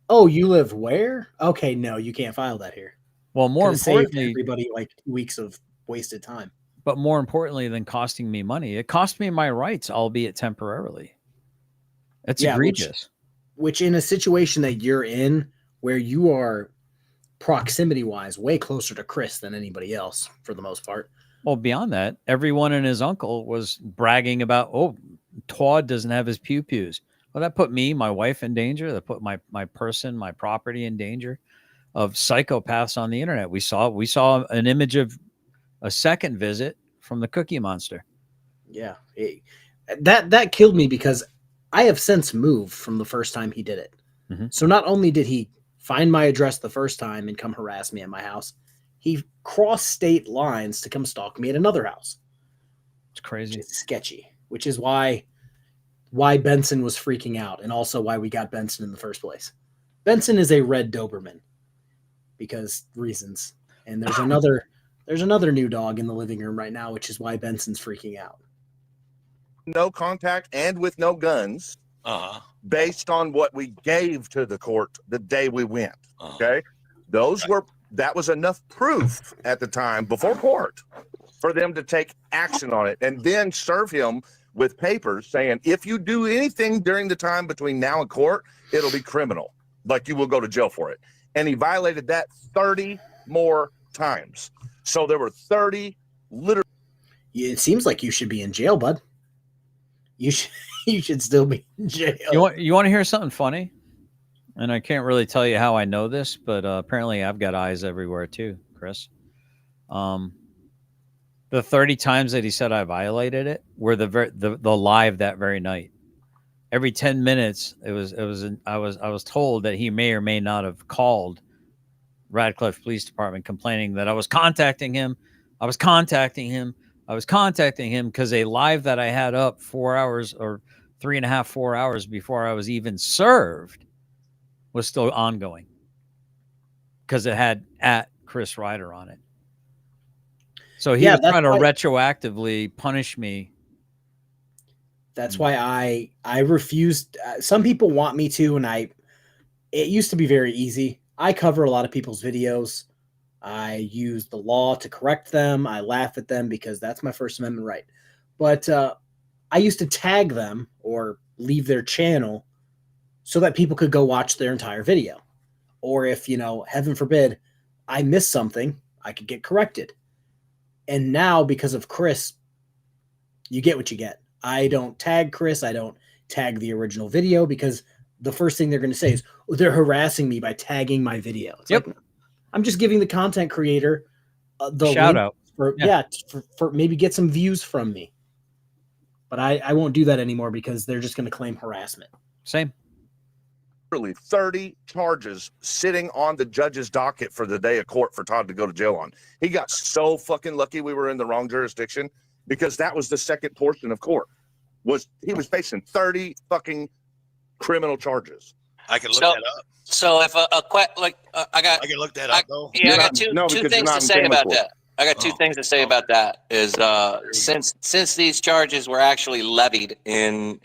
C: "Oh, you live where? Okay, no, you can't file that here."
D: Well, more importantly,
C: everybody like weeks of wasted time.
D: But more importantly than costing me money, it cost me my rights, albeit temporarily. It's egregious.
C: Which in a situation that you're in, where you are proximity wise way closer to Chris than anybody else for the most part.
D: Well, beyond that, everyone and his uncle was bragging about, oh, Todd doesn't have his pew-pews. Well, that put me, my wife in danger. That put my person, my property in danger of psychopaths on the internet. We saw an image of a second visit from the Cookie Monster.
C: Yeah. That killed me because I have since moved from the first time he did it.
D: Mm-hmm.
C: So not only did he find my address the first time and come harass me at my house, he crossed state lines to come stalk me at another house.
D: It's crazy.
C: It's sketchy, which is why Benson was freaking out and also why we got Benson in the first place. Benson is a red Doberman because reasons. And there's another new dog in the living room right now, which is why Benson's freaking out.
F: No contact and with no guns, based on what we gave to the court the day we went. Okay, that was enough proof at the time before court for them to take action on it and then serve him with papers saying, if you do anything during the time between now and court, it'll be criminal. Like you will go to jail for it. And he violated that 30 more times. So there were 30 literally.
C: It seems like you should be in jail, bud. You should still be in jail.
D: You want to hear something funny? And I can't really tell you how I know this, but apparently I've got eyes everywhere too, Chris. The 30 times that he said I violated it were the live that very night. Every 10 minutes, I was told that he may or may not have called Radcliffe Police Department complaining that I was contacting him because a live that I had up 4 hours or 3.5, 4 hours before I was even served was still ongoing because it had at Chris Ryder on it. So he was trying to retroactively punish me.
C: That's why I refused. Some people want me to, and it used to be very easy. I cover a lot of people's videos. I use the law to correct them. I laugh at them because that's my First Amendment right. But I used to tag them or leave their channel so that people could go watch their entire video. Or if, heaven forbid, I miss something, I could get corrected. And now, because of Chris, you get what you get. I don't tag Chris. I don't tag the original video because the first thing they're going to say is, oh, they're harassing me by tagging my video. It's like, I'm just giving the content creator the
D: shout out
C: for maybe get some views from me. But I won't do that anymore because they're just going to claim harassment.
D: Same.
F: 30 charges sitting on the judge's docket for the day of court for Todd to go to jail on. He got so fucking lucky we were in the wrong jurisdiction because that was the second portion of court. He was facing 30 fucking criminal charges.
G: I can look that up.
H: So if I
G: can look that up though.
H: Yeah, I got two things to say about that. I got two things to say about that. Is since these charges were actually levied in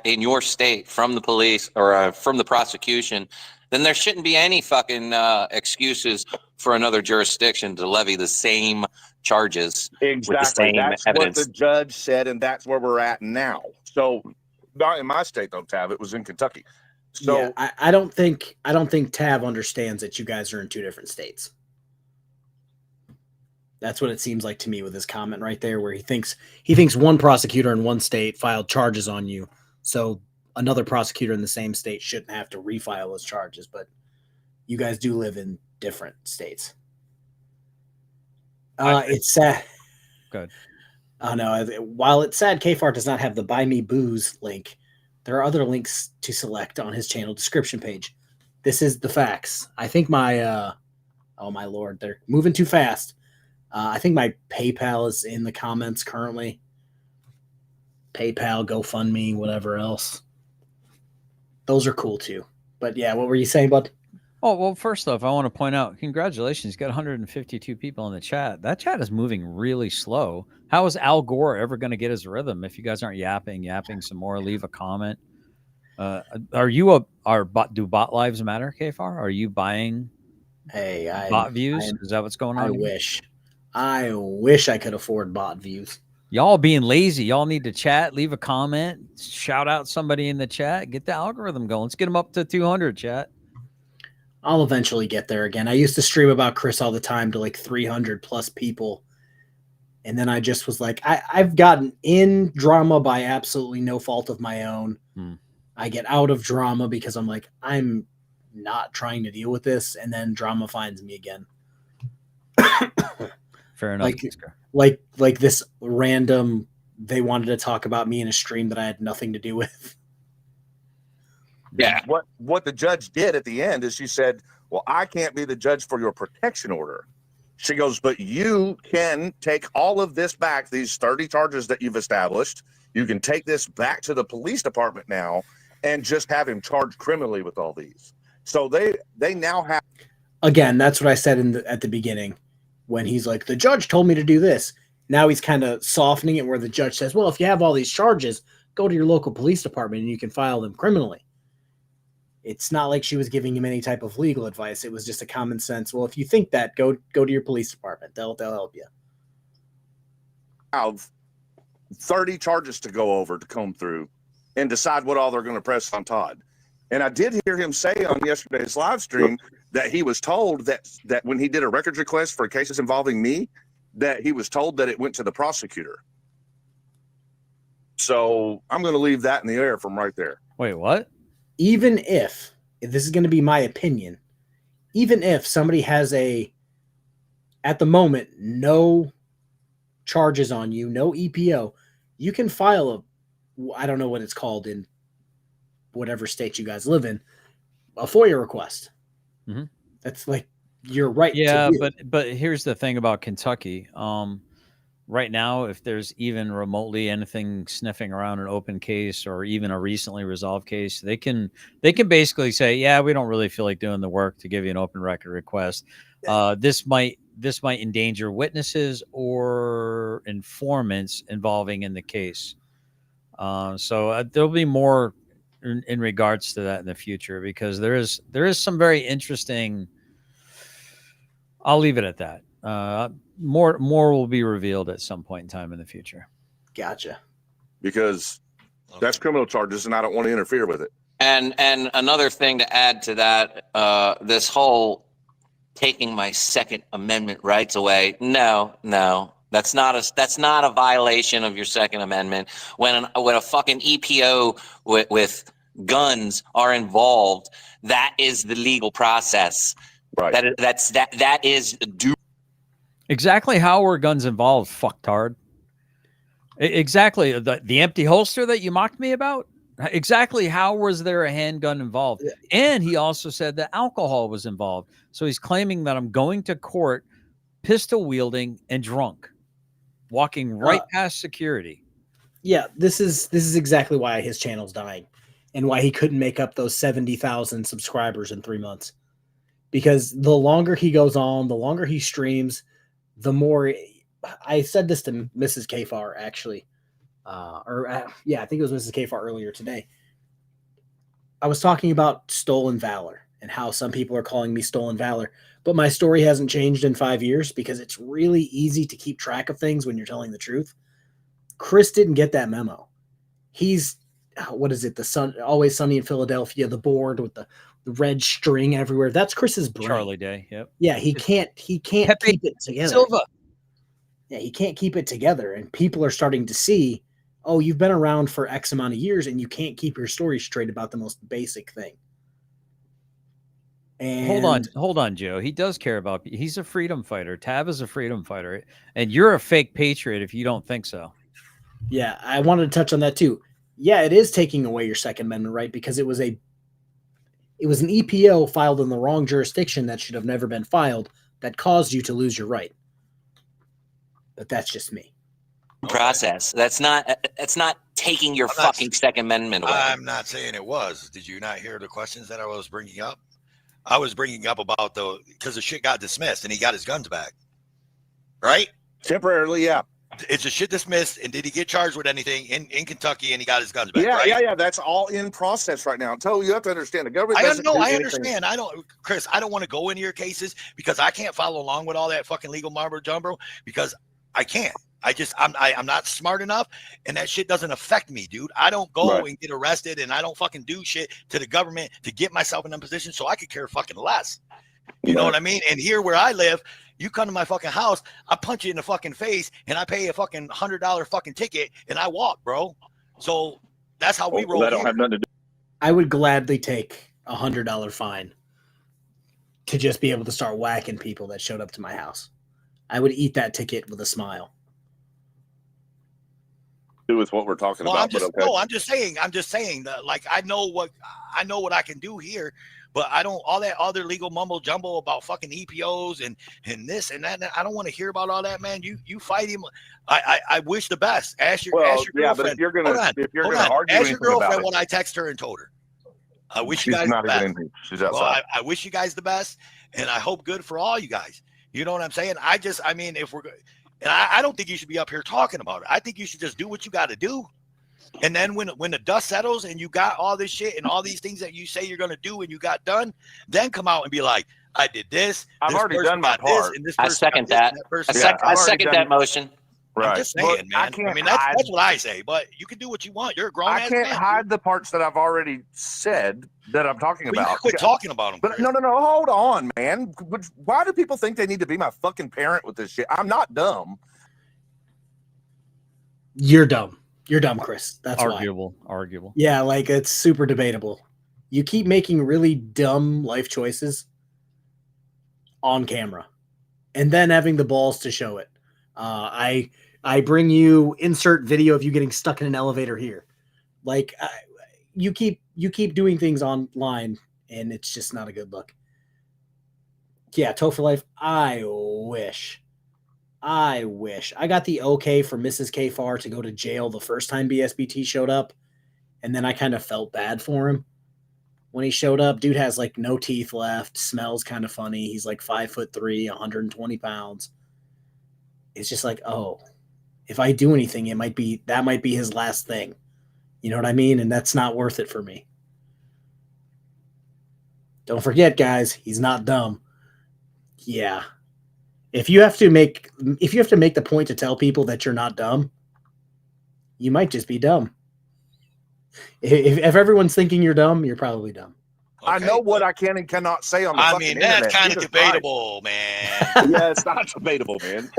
H: your state from the police or from the prosecution, then there shouldn't be any fucking excuses for another jurisdiction to levy the same charges.
F: Exactly. That's evidence. What the judge said, and that's where we're at now. So, not in my state though, Tav. It was in Kentucky. So
C: yeah, I don't think Tav understands that you guys are in two different states. That's what it seems like to me with his comment right there, where he thinks one prosecutor in one state filed charges on you, so another prosecutor in the same state shouldn't have to refile those charges. But you guys do live in different states. It's sad.
D: Good.
C: Oh no! While it's sad, KFAR does not have the Buy Me Booze link. There are other links to select on his channel description page. This is the facts. I think my oh my lord, they're moving too fast. I think my PayPal is in the comments currently. PayPal, GoFundMe, whatever else. Those are cool too. But yeah, what were you saying, bud?
D: Oh, well, first off, I want to point out, congratulations. You got 152 people in the chat. That chat is moving really slow. How is Al Gore ever going to get his rhythm if you guys aren't yapping some more? Leave a comment. Are you do bot lives matter, KFAR? Are you buying bot views? Is that what's going on?
C: I wish I could afford bot views.
D: Y'all being lazy. Y'all need to chat, leave a comment, shout out somebody in the chat, get the algorithm going. Let's get them up to 200, chat.
C: I'll eventually get there again. I used to stream about Chris all the time to like 300 plus people. And then I just was like, I've gotten in drama by absolutely no fault of my own. I get out of drama because I'm like, I'm not trying to deal with this. And then drama finds me again.
D: Fair enough.
C: Like this random, they wanted to talk about me in a stream that I had nothing to do with.
F: Yeah. What the judge did at the end is she said, well, I can't be the judge for your protection order. She goes, but you can take all of this back, these 30 charges that you've established. You can take this back to the police department now and just have him charged criminally with all these. So they now have.
C: Again, that's what I said at the beginning when he's like, the judge told me to do this. Now he's kind of softening it where the judge says, well, if you have all these charges, go to your local police department and you can file them criminally. It's not like she was giving him any type of legal advice. It was just a common sense. Well, if you think that, go to your police department. They'll help you.
F: Have 30 charges to go over to comb through and decide what all they're going to press on Todd. And I did hear him say on yesterday's live stream that he was told that when he did a records request for cases involving me, that he was told that it went to the prosecutor. So I'm going to leave that in the air from right there.
D: Wait, what?
C: Even if this is going to be my opinion, even if somebody has at the moment, no charges on you, no EPO, you can file I don't know what it's called in whatever state you guys live in, a FOIA request.
D: Mm-hmm.
C: That's like your right.
D: Yeah, but here's the thing about Kentucky. Right now, if there's even remotely anything sniffing around an open case or even a recently resolved case, they can basically say, yeah, we don't really feel like doing the work to give you an open record request. This might endanger witnesses or informants involving in the case. So there'll be more in regards to that in the future, because there is some very interesting. I'll leave it at that. More will be revealed at some point in time in the future.
C: Gotcha.
F: Because that's criminal charges, and I don't want to interfere with it.
H: And another thing to add to that, this whole taking my Second Amendment rights away. No, that's not a violation of your Second Amendment. When a fucking EPO with guns are involved, that is the legal process.
F: Right.
H: That is due.
D: Exactly how were guns involved, fucktard? Exactly. The empty holster that you mocked me about? Exactly how was there a handgun involved? And he also said that alcohol was involved. So he's claiming that I'm going to court pistol wielding and drunk, walking right past security.
C: Yeah, this is exactly why his channel's dying and why he couldn't make up those 70,000 subscribers in 3 months. Because the longer he goes on, the longer he streams, the more. I said this to Mrs. KFAR actually, I think it was Mrs. KFAR earlier today. I was talking about stolen valor and how some people are calling me stolen valor, but my story hasn't changed in 5 years because it's really easy to keep track of things when you're telling the truth. Chris didn't get that memo. He's, what is it? The Sun, Always Sunny in Philadelphia, the board with the red string everywhere. That's Chris's brain.
D: Charlie Day. Yep.
C: Yeah. He can't
D: Pepe
C: keep it together.
D: Silva.
C: Yeah. He can't keep it together. And people are starting to see, oh, you've been around for X amount of years and you can't keep your story straight about the most basic thing. And
D: hold on, Joe. He does care about. He's a freedom fighter. Tab is a freedom fighter, and you're a fake patriot if you don't think so.
C: Yeah, I wanted to touch on that too. Yeah, it is taking away your Second Amendment right because it was an EPO filed in the wrong jurisdiction that should have never been filed that caused you to lose your right. But that's just me.
H: Process. That's not taking your fucking Second Amendment away.
G: I'm not saying it was. Did you not hear the questions that I was bringing up? I was bringing up about because the shit got dismissed and he got his guns back. Right?
F: Temporarily, yeah.
G: It's a shit dismissed, and did he get charged with anything in Kentucky? And he got his guns back.
F: Yeah,
G: right?
F: yeah. That's all in process right now. So you have to understand the government.
G: I understand. Chris. I don't want to go into your cases because I can't follow along with all that fucking legal mumbo jumbo because I can't. I'm not smart enough, and that shit doesn't affect me, dude. I don't go and get arrested, and I don't fucking do shit to the government to get myself in a position so I could care fucking less. You know what I mean? And here where I live, you come to my fucking house, I punch you in the fucking face, and I pay a fucking $100 fucking ticket, and I walk, bro. So that's how we roll.
F: That don't have nothing to do.
C: I would gladly take a $100 fine to just be able to start whacking people that showed up to my house. I would eat that ticket with a smile.
F: Do with what we're talking about.
G: I'm just saying that, like, I know what I can do here. But I don't all that other legal mumbo jumbo about fucking EPOs and this and that. I don't want to hear about all that, man. You fight him. I wish the best. Ask your girlfriend.
F: Yeah, but if you're gonna argue,
G: ask your girlfriend what I text her and told her. I wish you guys the best.
F: She's outside.
G: Well, I wish you guys the best, and I hope good for all you guys. You know what I'm saying? If we're, and I don't think you should be up here talking about it. I think you should just do what you got to do. And then when the dust settles and you got all this shit and all these things that you say you're going to do and you got done, then come out and be like, I did this.
F: I've already done my part.
H: I second that. I second that motion.
G: Right. I'm just saying, man. That's what I say, but you can do what you want. You're a grown ass man.
F: I can't hide the parts that I've already said that I'm talking about.
G: You quit talking about them.
F: But no. Hold on, man. Why do people think they need to be my fucking parent with this shit? I'm not dumb.
C: You're dumb. You're dumb, Chris. That's
D: arguable.
C: Yeah, like it's super debatable. You keep making really dumb life choices on camera and then having the balls to show it. I bring you insert video of you getting stuck in an elevator here. Like you keep doing things online and it's just not a good look. Yeah, Toe for Life. I wish I got the okay for Mrs. K. Farr to go to jail the first time BSBT showed up, and then I kind of felt bad for him when he showed up. Dude has like no teeth left, smells kind of funny. He's like 5'3", 120 pounds. It's just like, oh, if I do anything, that might be his last thing. You know what I mean? And that's not worth it for me. Don't forget, guys, he's not dumb. Yeah. If you have to make the point to tell people that you're not dumb, you might just be dumb. If everyone's thinking you're dumb, you're probably dumb.
F: Okay. I know what I can and cannot say on the fucking internet.
G: That's kind of debatable, man.
F: Yeah, it's not debatable, man.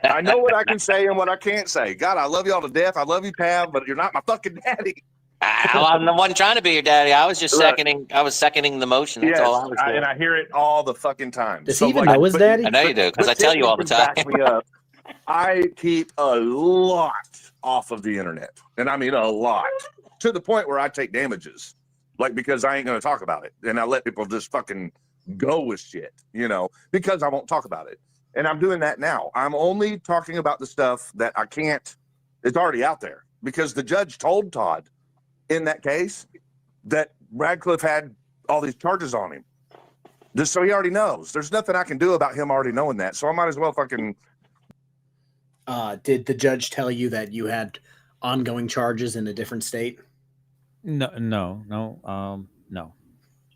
F: I know what I can say and what I can't say. God, I love y'all to death. I love you, Pav, but you're not my fucking daddy.
H: I wasn't trying to be your daddy. I was just seconding. I was seconding the motion. That's all I was doing.
F: And I hear it all the fucking time.
C: Does he even know his daddy?
H: I know you do because I tell you all the time.
F: Back me up. I keep a lot off of the internet, and I mean a lot, to the point where I take damages, like because I ain't gonna talk about it, and I let people just fucking go with shit, because I won't talk about it. And I'm doing that now. I'm only talking about the stuff that I can't. It's already out there because the judge told Todd in that case that Radcliffe had all these charges on him. Just so he already knows. There's nothing I can do about him already knowing that. So I might as well fucking.
C: Did the judge tell you that you had ongoing charges in a different state?
D: No.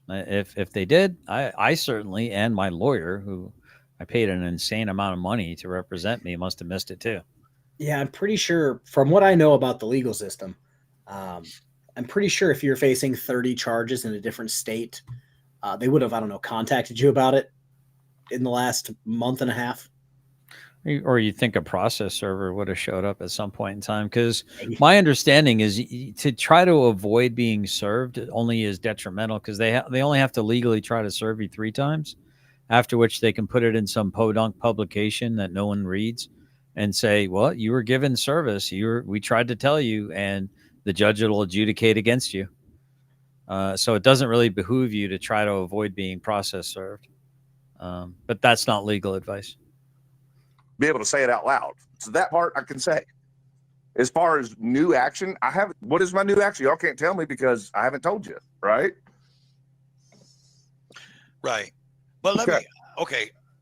D: If they did, I certainly, and my lawyer, who I paid an insane amount of money to represent me, must have missed it too.
C: Yeah, I'm pretty sure from what I know about the legal system, I'm pretty sure if you're facing 30 charges in a different state, they would have, contacted you about it in the last month and a half.
D: Or you think a process server would have showed up at some point in time? Because my understanding is to try to avoid being served only is detrimental, because they only have to legally try to serve you 3 times, after which they can put it in some podunk publication that no one reads and say, well, you were given service. We tried to tell you, and the judge will adjudicate against you. So it doesn't really behoove you to try to avoid being process served. But that's not legal advice.
F: Be able to say it out loud. So that part I can say. As far as new action, what is my new action? Y'all can't tell me because I haven't told you, right?
G: Right. But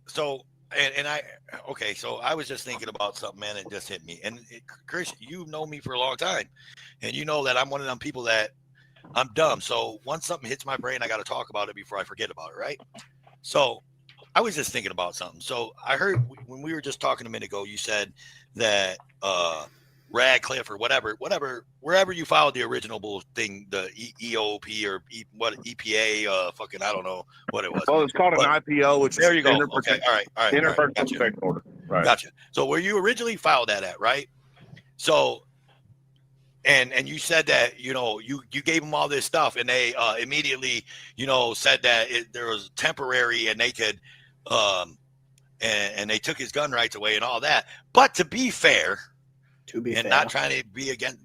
G: so so I was just thinking about something, man, it just hit me. And Chris, you've known me for a long time, and you know that I'm one of them people that I'm dumb. So once something hits my brain, I got to talk about it before I forget about it, right? So I was just thinking about something. So I heard when we were just talking a minute ago, you said that Radcliffe or wherever you filed the original thing, the EOP or EPA, fucking, I don't know what it was.
F: Well, it's called an IPO, which
G: there
F: is
G: you go. Okay, all right,
F: interpersonal
G: gotcha.
F: protection order. Right.
G: Gotcha. So where you originally filed that at, right? So, and you said that you gave them all this stuff, and they immediately said that there was temporary, and they could and they took his gun rights away and all that. But to be fair, not trying to be against,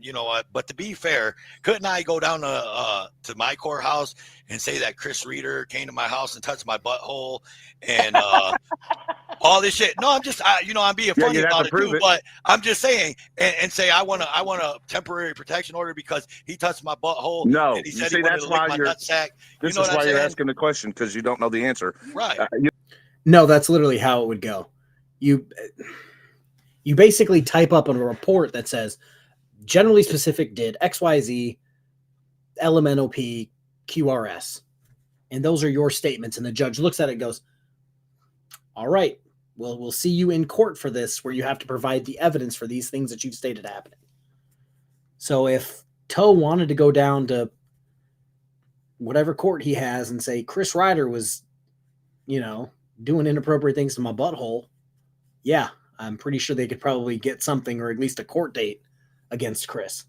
G: but to be fair, couldn't I go down to my courthouse and say that Chris Reeder came to my house and touched my butthole and all this shit? No, I'm just, I'm being funny about it too, but I'm just saying, and say I want a temporary protection order because he touched my butthole.
F: No,
G: and he said he wanted to lick my nutsack.
F: This is why you're asking the question, because you don't know the answer,
G: right?
C: No, that's literally how it would go. You basically type up a report that says, generally specific did XYZ, LMNOP, QRS. And those are your statements. And the judge looks at it and goes, all right, well, we'll see you in court for this, where you have to provide the evidence for these things that you've stated happening. So if Toe wanted to go down to whatever court he has and say, Chris Ryder was, doing inappropriate things to my butthole, yeah, I'm pretty sure they could probably get something, or at least a court date against Chris.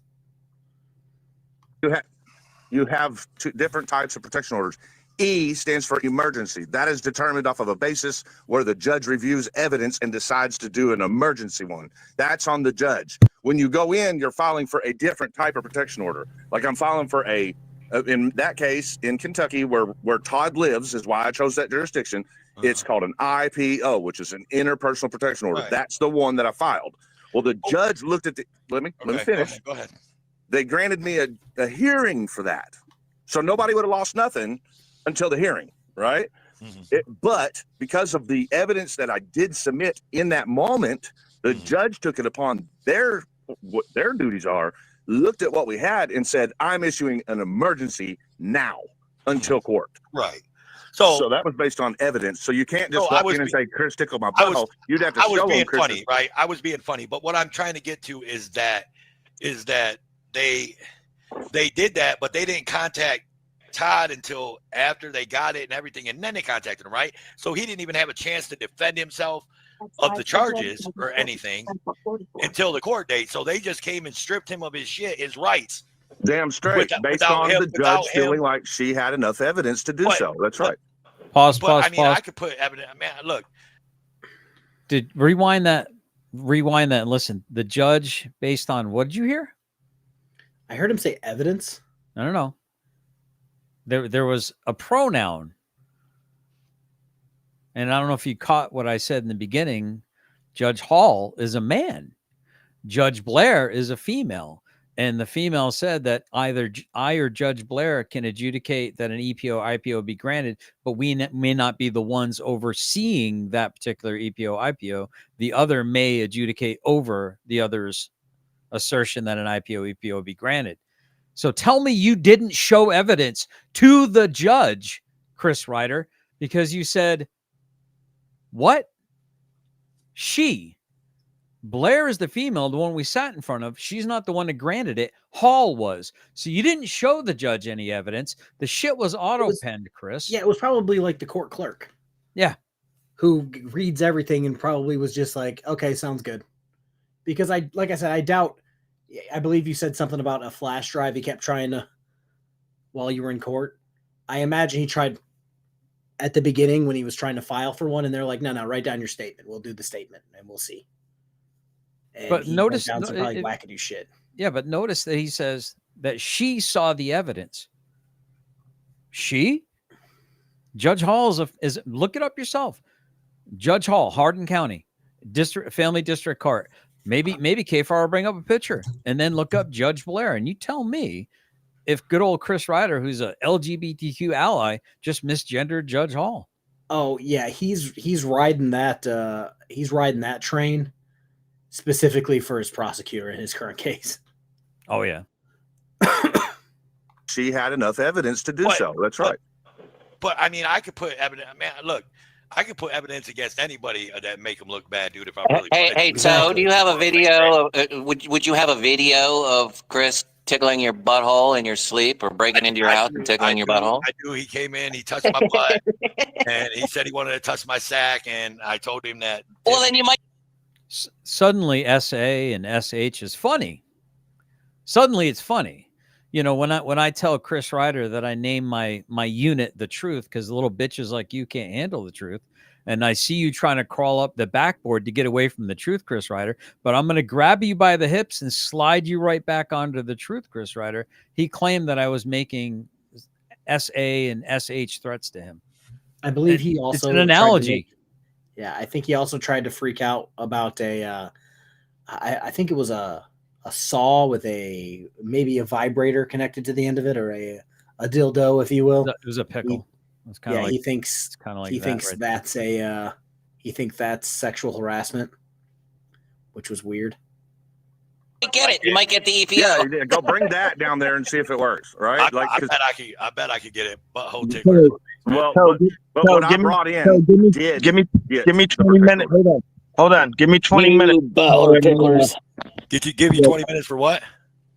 F: You have 2 different types of protection orders. E stands for emergency. That is determined off of a basis where the judge reviews evidence and decides to do an emergency one. That's on the judge. When you go in, you're filing for a different type of protection order. Like I'm filing for in that case, in Kentucky, where Todd lives, is why I chose that jurisdiction. It's called an IPO, which is an interpersonal protection order. Right. That's the one that I filed. Well, the judge looked at let me finish.
G: Go ahead.
F: They granted me a hearing for that. So nobody would have lost nothing until the hearing, right? Mm-hmm. But because of the evidence that I did submit in that moment, the judge took it upon what their duties are, looked at what we had and said, I'm issuing an emergency now until court.
G: Right.
F: So that was based on evidence. So you can't just walk in and say, Chris tickled my butthole. You'd have to show them. I was being funny,
G: right? I was being funny. But what I'm trying to get to is that they did that, but they didn't contact Todd until after they got it and everything, and then they contacted him, right? So he didn't even have a chance to defend himself of the charges or anything until the court date. So they just came and stripped him of his shit, his rights.
F: Damn straight, based on the judge feeling like she had enough evidence to do so. That's right.
D: Pause.
G: I could put evidence. Man, look.
D: Rewind that and listen. The judge, based on what did you hear?
C: I heard him say evidence.
D: No. There was a pronoun. And I don't know if you caught what I said in the beginning. Judge Hall is a man. Judge Blair is a female. And the female said that either I or Judge Blair can adjudicate that an EPO, IPO be granted, but we may not be the ones overseeing that particular EPO, IPO. The other may adjudicate over the other's assertion that an IPO, EPO be granted. So tell me you didn't show evidence to the judge, Chris Ryder, because you said, what? Blair is the female, the one we sat in front of. She's not the one that granted it. Hall was. So you didn't show the judge any evidence. The shit was auto-penned, Chris.
C: Yeah, it was probably like the court clerk.
D: Yeah.
C: who reads everything and probably was just like, okay, sounds good. Because like I said, I believe you said something about a flash drive he kept trying to, while you were in court. I imagine he tried at the beginning when he was trying to file for one, and they're like, no, write down your statement. We'll do the statement and we'll see. And
D: but notice
C: down some probably wackadoo shit.
D: Yeah, but notice that he says that she saw the evidence. Judge Hall is look it up yourself. Judge Hall, Hardin County, Family District Court. Maybe KFAR will bring up a picture and then look up Judge Blair, and you tell me if good old Chris Ryder, who's a LGBTQ ally, just misgendered Judge Hall.
C: Oh yeah, he's riding that train specifically for his prosecutor in his current case.
D: Oh yeah.
F: She had enough evidence to do so. That's right.
G: But I mean, I could put evidence. Man, look, I could put evidence against anybody that make them look bad, dude. If I really
H: hey, so do you have a video? Would you have a video of Chris tickling your butthole in your sleep, or breaking into your house and tickling your butthole?
G: I do. He came in, he touched my butt, and he said he wanted to touch my sack, and I told him that.
H: Well, then you might.
D: Suddenly, SA and SH is funny. Suddenly, it's funny. You know, when I tell Chris Ryder that I name my unit the truth because the little bitches like you can't handle the truth, and I see you trying to crawl up the backboard to get away from the truth, Chris Ryder, but I'm going to grab you by the hips and slide you right back onto the truth, Chris Ryder. He claimed that I was making SA and SH threats to him.
C: I believe he also...
D: It's an analogy.
C: I think he also tried to freak out about I think it was a saw with maybe a vibrator connected to the end of it, or a dildo, if you will.
D: It was a pickle. It's kind of like,
C: he thinks that's sexual harassment, which was weird.
H: You get it. You might get the EPO.
F: Yeah, go bring that down there and see if it works. Right?
G: I bet I could get it. Butthole tickler.
F: Well, but what I brought in
I: give me 20 minutes. Hold on. Give me 20 minutes.
B: Butthole ticklers.
G: Give you 20 minutes for what?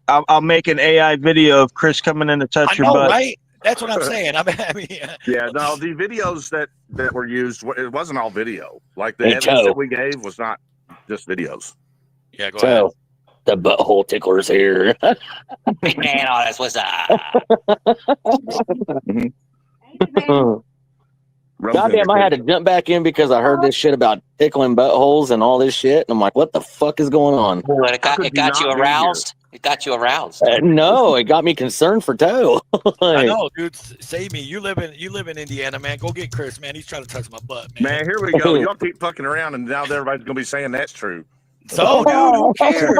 I: I'll make an AI video of Chris coming in to touch your butt.
G: Right? That's what I'm saying. I mean,
F: yeah, no, the videos that were used, it wasn't all video. Like the evidence that we gave was not just videos.
G: Yeah, go ahead.
B: The butthole ticklers here.
H: Big man on us. What's up?
B: Goddamn, I had to jump back in because I heard this shit about tickling buttholes and all this shit. And I'm like, what the fuck is going on?
H: It got you aroused? It got you aroused.
B: No, it got me concerned for Toe.
G: I know, dude. Save me. You live in Indiana, man. Go get Chris, man. He's trying to touch my butt, man.
F: Man, here we go. Y'all keep fucking around, and now everybody's gonna be saying that's true.
G: So, dude, who cares?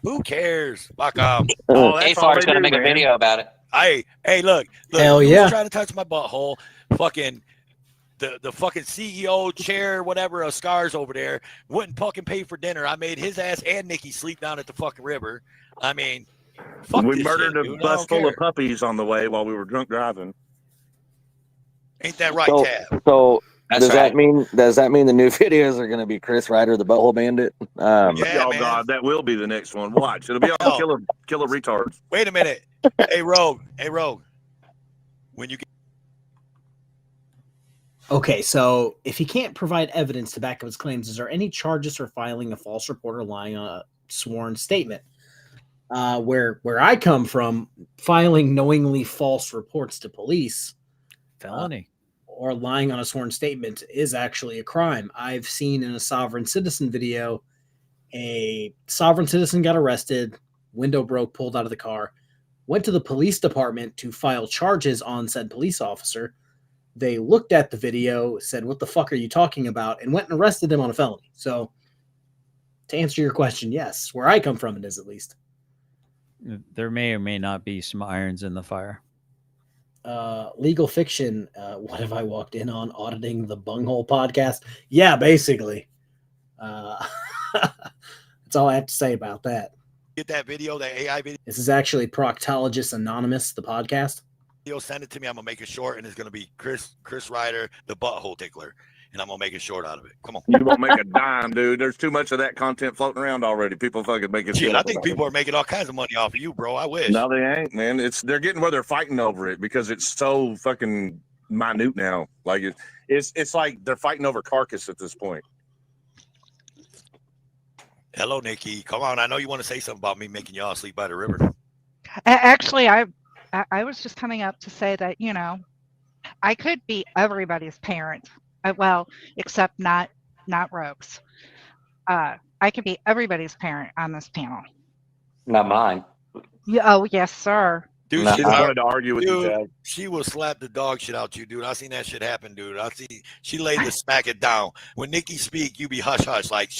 G: Who cares? Fuck off.
H: KFAR's gonna make a video about it.
G: Hey, look.
C: Hell yeah.
G: Trying to touch my butthole. Fucking the fucking CEO chair, whatever, of Scars over there wouldn't fucking pay for dinner. I made his ass and Nikki sleep down at the fucking river. I mean,
F: we murdered a bus full of puppies on the way while we were drunk driving.
G: Ain't that right, Tab?
B: So does that mean the new videos are going to be Chris Ryder, the Butthole Bandit?
F: God, that will be the next one. Watch, it'll be all killer retards.
G: Wait a minute. Hey, Rogue. When you get.
C: Okay, so if he can't provide evidence to back up his claims, is there any charges for filing a false report or lying on a sworn statement? Where I come from, filing knowingly false reports to police,
D: felony,
C: or lying on a sworn statement is actually a crime. I've seen in a sovereign citizen video, a sovereign citizen got arrested, window broke, pulled out of the car, went to the police department to file charges on said police officer. They looked at the video, said, "What the fuck are you talking about?" and went and arrested him on a felony. So, to answer your question, yes, where I come from, it is at least.
D: There may or may not be some irons in the fire.
C: Legal fiction. What have I walked in on? Auditing the Bunghole podcast. Yeah, basically. That's all I have to say about that.
G: Get that video, that AI video.
C: This is actually Proctologist Anonymous, the podcast.
G: Send it to me. I'm gonna make it short, and it's gonna be Chris Ryder, the butthole tickler, and I'm gonna make it short out of it. Come on.
F: You won't make a dime, dude. There's too much of that content floating around already. People fucking make it.
G: Shit, I think people are making all kinds of money off of you, bro. I wish.
F: No, they ain't, man. They're getting where they're fighting over it because it's so fucking minute now. Like it's like they're fighting over carcass at this point.
G: Hello, Nikki. Come on. I know you want to say something about me making y'all sleep by the river.
E: Actually, I was just coming up to say that, I could be everybody's parent. Well, except not Rogue's. I could be everybody's parent on this panel.
B: Not mine.
E: Yeah, oh, yes, sir.
G: Dude,
B: No.
F: She just wanted to argue with you, Ted.
G: she will slap the dog shit out you, dude. I seen that shit happen, dude. She laid to smack it down. When Nikki speak, you be hush hush, like.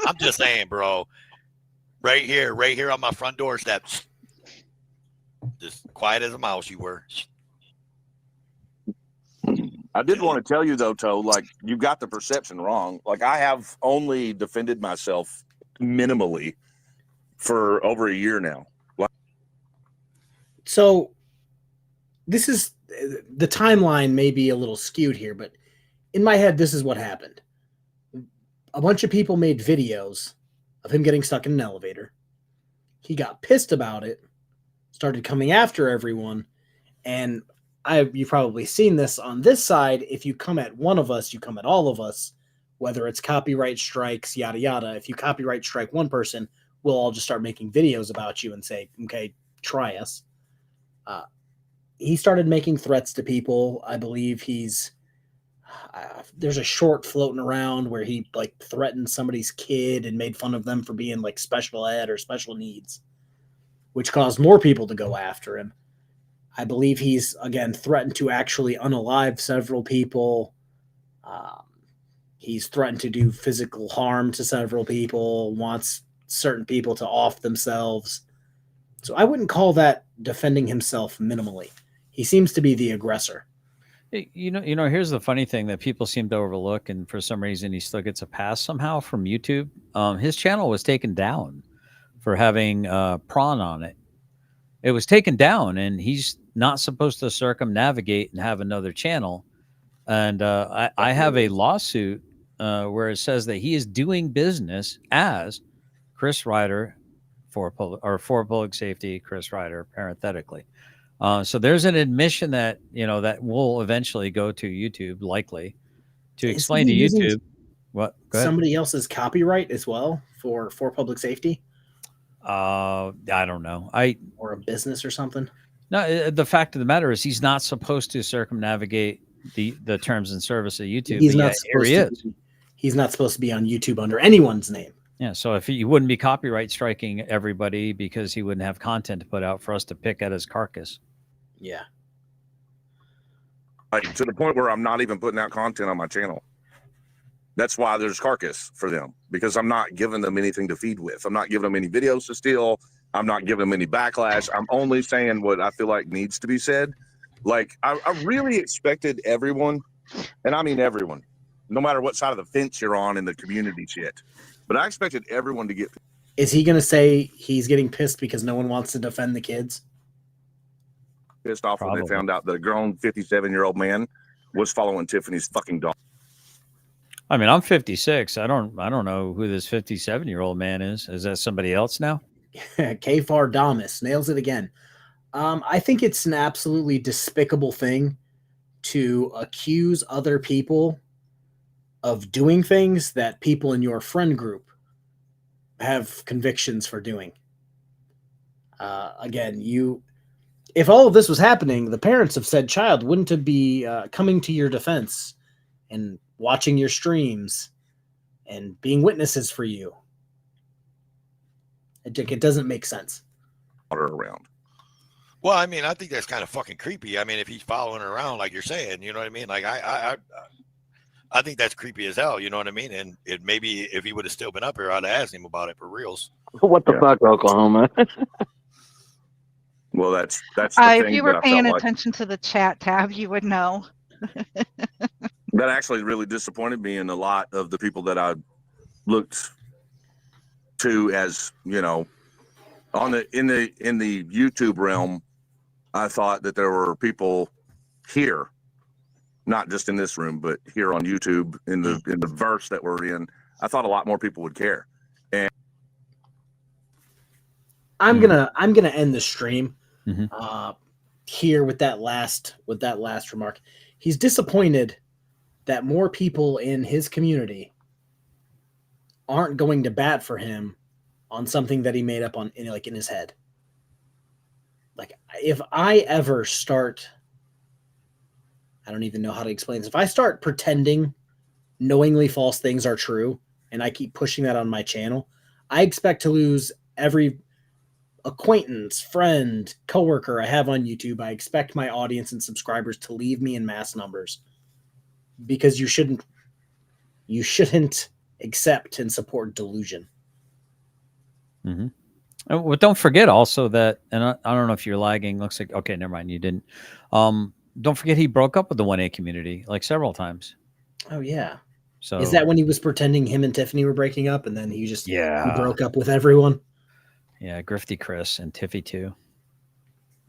G: I'm just saying, bro. Right here on my front doorstep. Just quiet as a mouse, you were.
F: I did want to tell you though, Toe, like you got the perception wrong. Like I have only defended myself minimally for over a year now.
C: So this is the timeline may be a little skewed here, but in my head, this is what happened. A bunch of people made videos of him getting stuck in an elevator. He got pissed about it, started coming after everyone, and you've probably seen this on this side. If you come at one of us, you come at all of us, whether it's copyright strikes, yada, yada. If you copyright strike one person, we'll all just start making videos about you and say, okay, try us. He started making threats to people. I believe there's a short floating around where he like threatened somebody's kid and made fun of them for being like special ed or special needs, which caused more people to go after him. I believe he's, again, threatened to actually unalive several people. He's threatened to do physical harm to several people, wants certain people to off themselves. So I wouldn't call that defending himself minimally. He seems to be the aggressor.
D: You know, here's the funny thing that people seem to overlook, and for some reason he still gets a pass somehow from YouTube. His channel was taken down for having prawn on it. It was taken down, and he's not supposed to circumnavigate and have another channel. And I have a lawsuit where it says that he is doing business as Chris Ryder for public safety, Chris Ryder, parenthetically. So there's an admission that, that will eventually go to YouTube, likely, to explain to YouTube what
C: somebody else's copyright as well for public safety.
D: I don't know.
C: Or a business or something.
D: No, the fact of the matter is he's not supposed to circumnavigate the terms and service of YouTube.
C: He's not supposed to be on YouTube under anyone's name.
D: Yeah, so if he wouldn't be copyright striking everybody because he wouldn't have content to put out for us to pick at his carcass.
C: Yeah.
F: Like to the point where I'm not even putting out content on my channel. That's why there's carcass for them, because I'm not giving them anything to feed with. I'm not giving them any videos to steal. I'm not giving them any backlash. I'm only saying what I feel like needs to be said. Like I really expected everyone, and I mean everyone, no matter what side of the fence you're on in the community shit, but I expected everyone to get.
C: Is he going to say he's getting pissed because no one wants to defend the kids?
F: Pissed off when they found out that a grown 57-year-old man was following Tiffany's fucking dog.
D: I mean, I'm 56. I don't know who this 57-year-old man is. Is that somebody else now?
C: Kfar Damas nails it again. I think it's an absolutely despicable thing to accuse other people of doing things that people in your friend group have convictions for doing. Again, if all of this was happening, the parents of said child wouldn't be coming to your defense and watching your streams and being witnesses for you. It doesn't make sense.
F: Around.
G: Well, I mean, I think that's kind of fucking creepy. I mean, if he's following her around, like you're saying, you know what I mean? Like I think that's creepy as hell. You know what I mean? And it maybe if he would have still been up here, I'd have asked him about it for reals.
I: What the fuck, Oklahoma?
F: Well, that's the thing.
E: If you were paying attention to the chat tab, you would know.
F: That actually really disappointed me in a lot of the people that I looked to as, in the YouTube realm. I thought that there were people here, not just in this room, but here on YouTube in the verse that we're in. I thought a lot more people would care. And
C: I'm gonna end the stream. here with that last remark. He's disappointed that more people in his community aren't going to bat for him on something that he made up in his head. Like, if I ever start, I don't even know how to explain this. If I start pretending knowingly false things are true and I keep pushing that on my channel, I expect to lose every acquaintance, friend, coworker I have on YouTube. I expect my audience and subscribers to leave me in mass numbers, because you shouldn't accept and support delusion.
D: Mm-hmm. Well, don't forget also that, and I don't know if you're lagging. Looks like, okay, never mind. You didn't. Don't forget he broke up with the 1A community like several times.
C: Oh yeah.
D: So
C: is that when he was pretending him and Tiffany were breaking up, and then he broke up with everyone?
D: Yeah, Grifty Chris and Tiffy too.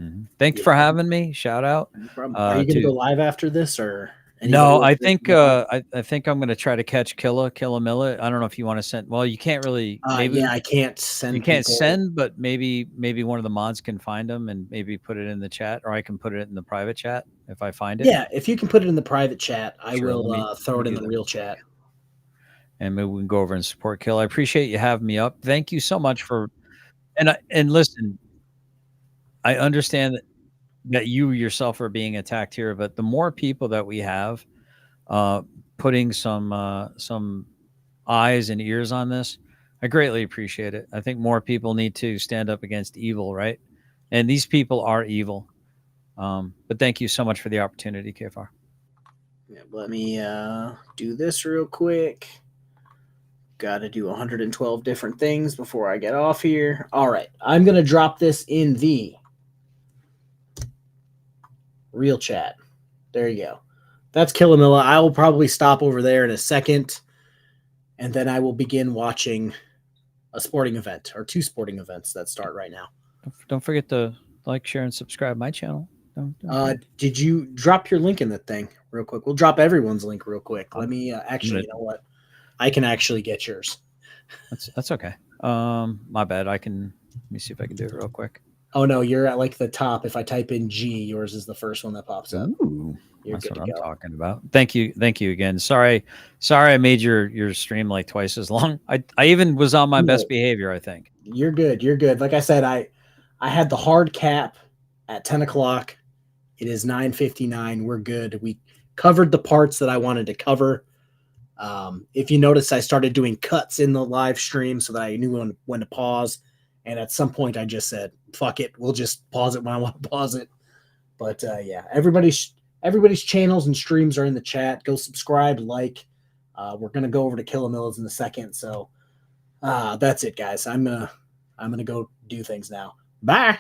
D: Mm-hmm. Thank you for having me. Shout out.
C: Are you going to go live after this, or?
D: No, I think I think I'm going to try to catch Killamilla. I don't know if you want to send. Well, you can't really. Maybe
C: yeah, I can't send.
D: You can't send, but maybe one of the mods can find them and maybe put it in the chat, or I can put it in the private chat if I find it.
C: Yeah, if you can put it in the private chat, I will throw it in the real chat.
D: And maybe we can go over and support Kill. I appreciate you having me up. Thank you so much for. And listen, I understand that you yourself are being attacked here, but the more people that we have putting some eyes and ears on this, I greatly appreciate it. I think more people need to stand up against evil, right? And these people are evil. But thank you so much for the opportunity, KFR.
C: Yeah, let me do this real quick. Got to do 112 different things before I get off here. All right, I'm going to drop this in the real chat. There you go. That's Killamilla. I will probably stop over there in a second, and then I will begin watching a sporting event, or two sporting events that start right now.
D: Don't forget to like, share, and subscribe my channel.
C: Did you drop your link in the thing real quick? We'll drop everyone's link real quick. Let me actually, you know what? I can actually get yours.
D: That's okay. My bad. Let me see if I can do it real quick.
C: Oh no, you're at like the top. If I type in G, yours is the first one that pops up.
D: Ooh, that's what I'm talking about. Thank you again. Sorry I made your stream like twice as long. I even was on my best behavior, I think.
C: You're good. Like I said, I had the hard cap at 10 o'clock. It is 9:59. We're good. We covered the parts that I wanted to cover. If you notice, I started doing cuts in the live stream so that I knew when to pause. And at some point, I just said, "Fuck it, we'll just pause it when I want to pause it." But yeah, everybody's channels and streams are in the chat. Go subscribe, like. We're gonna go over to Killamilla's in a second. So that's it, guys. I'm gonna go do things now. Bye.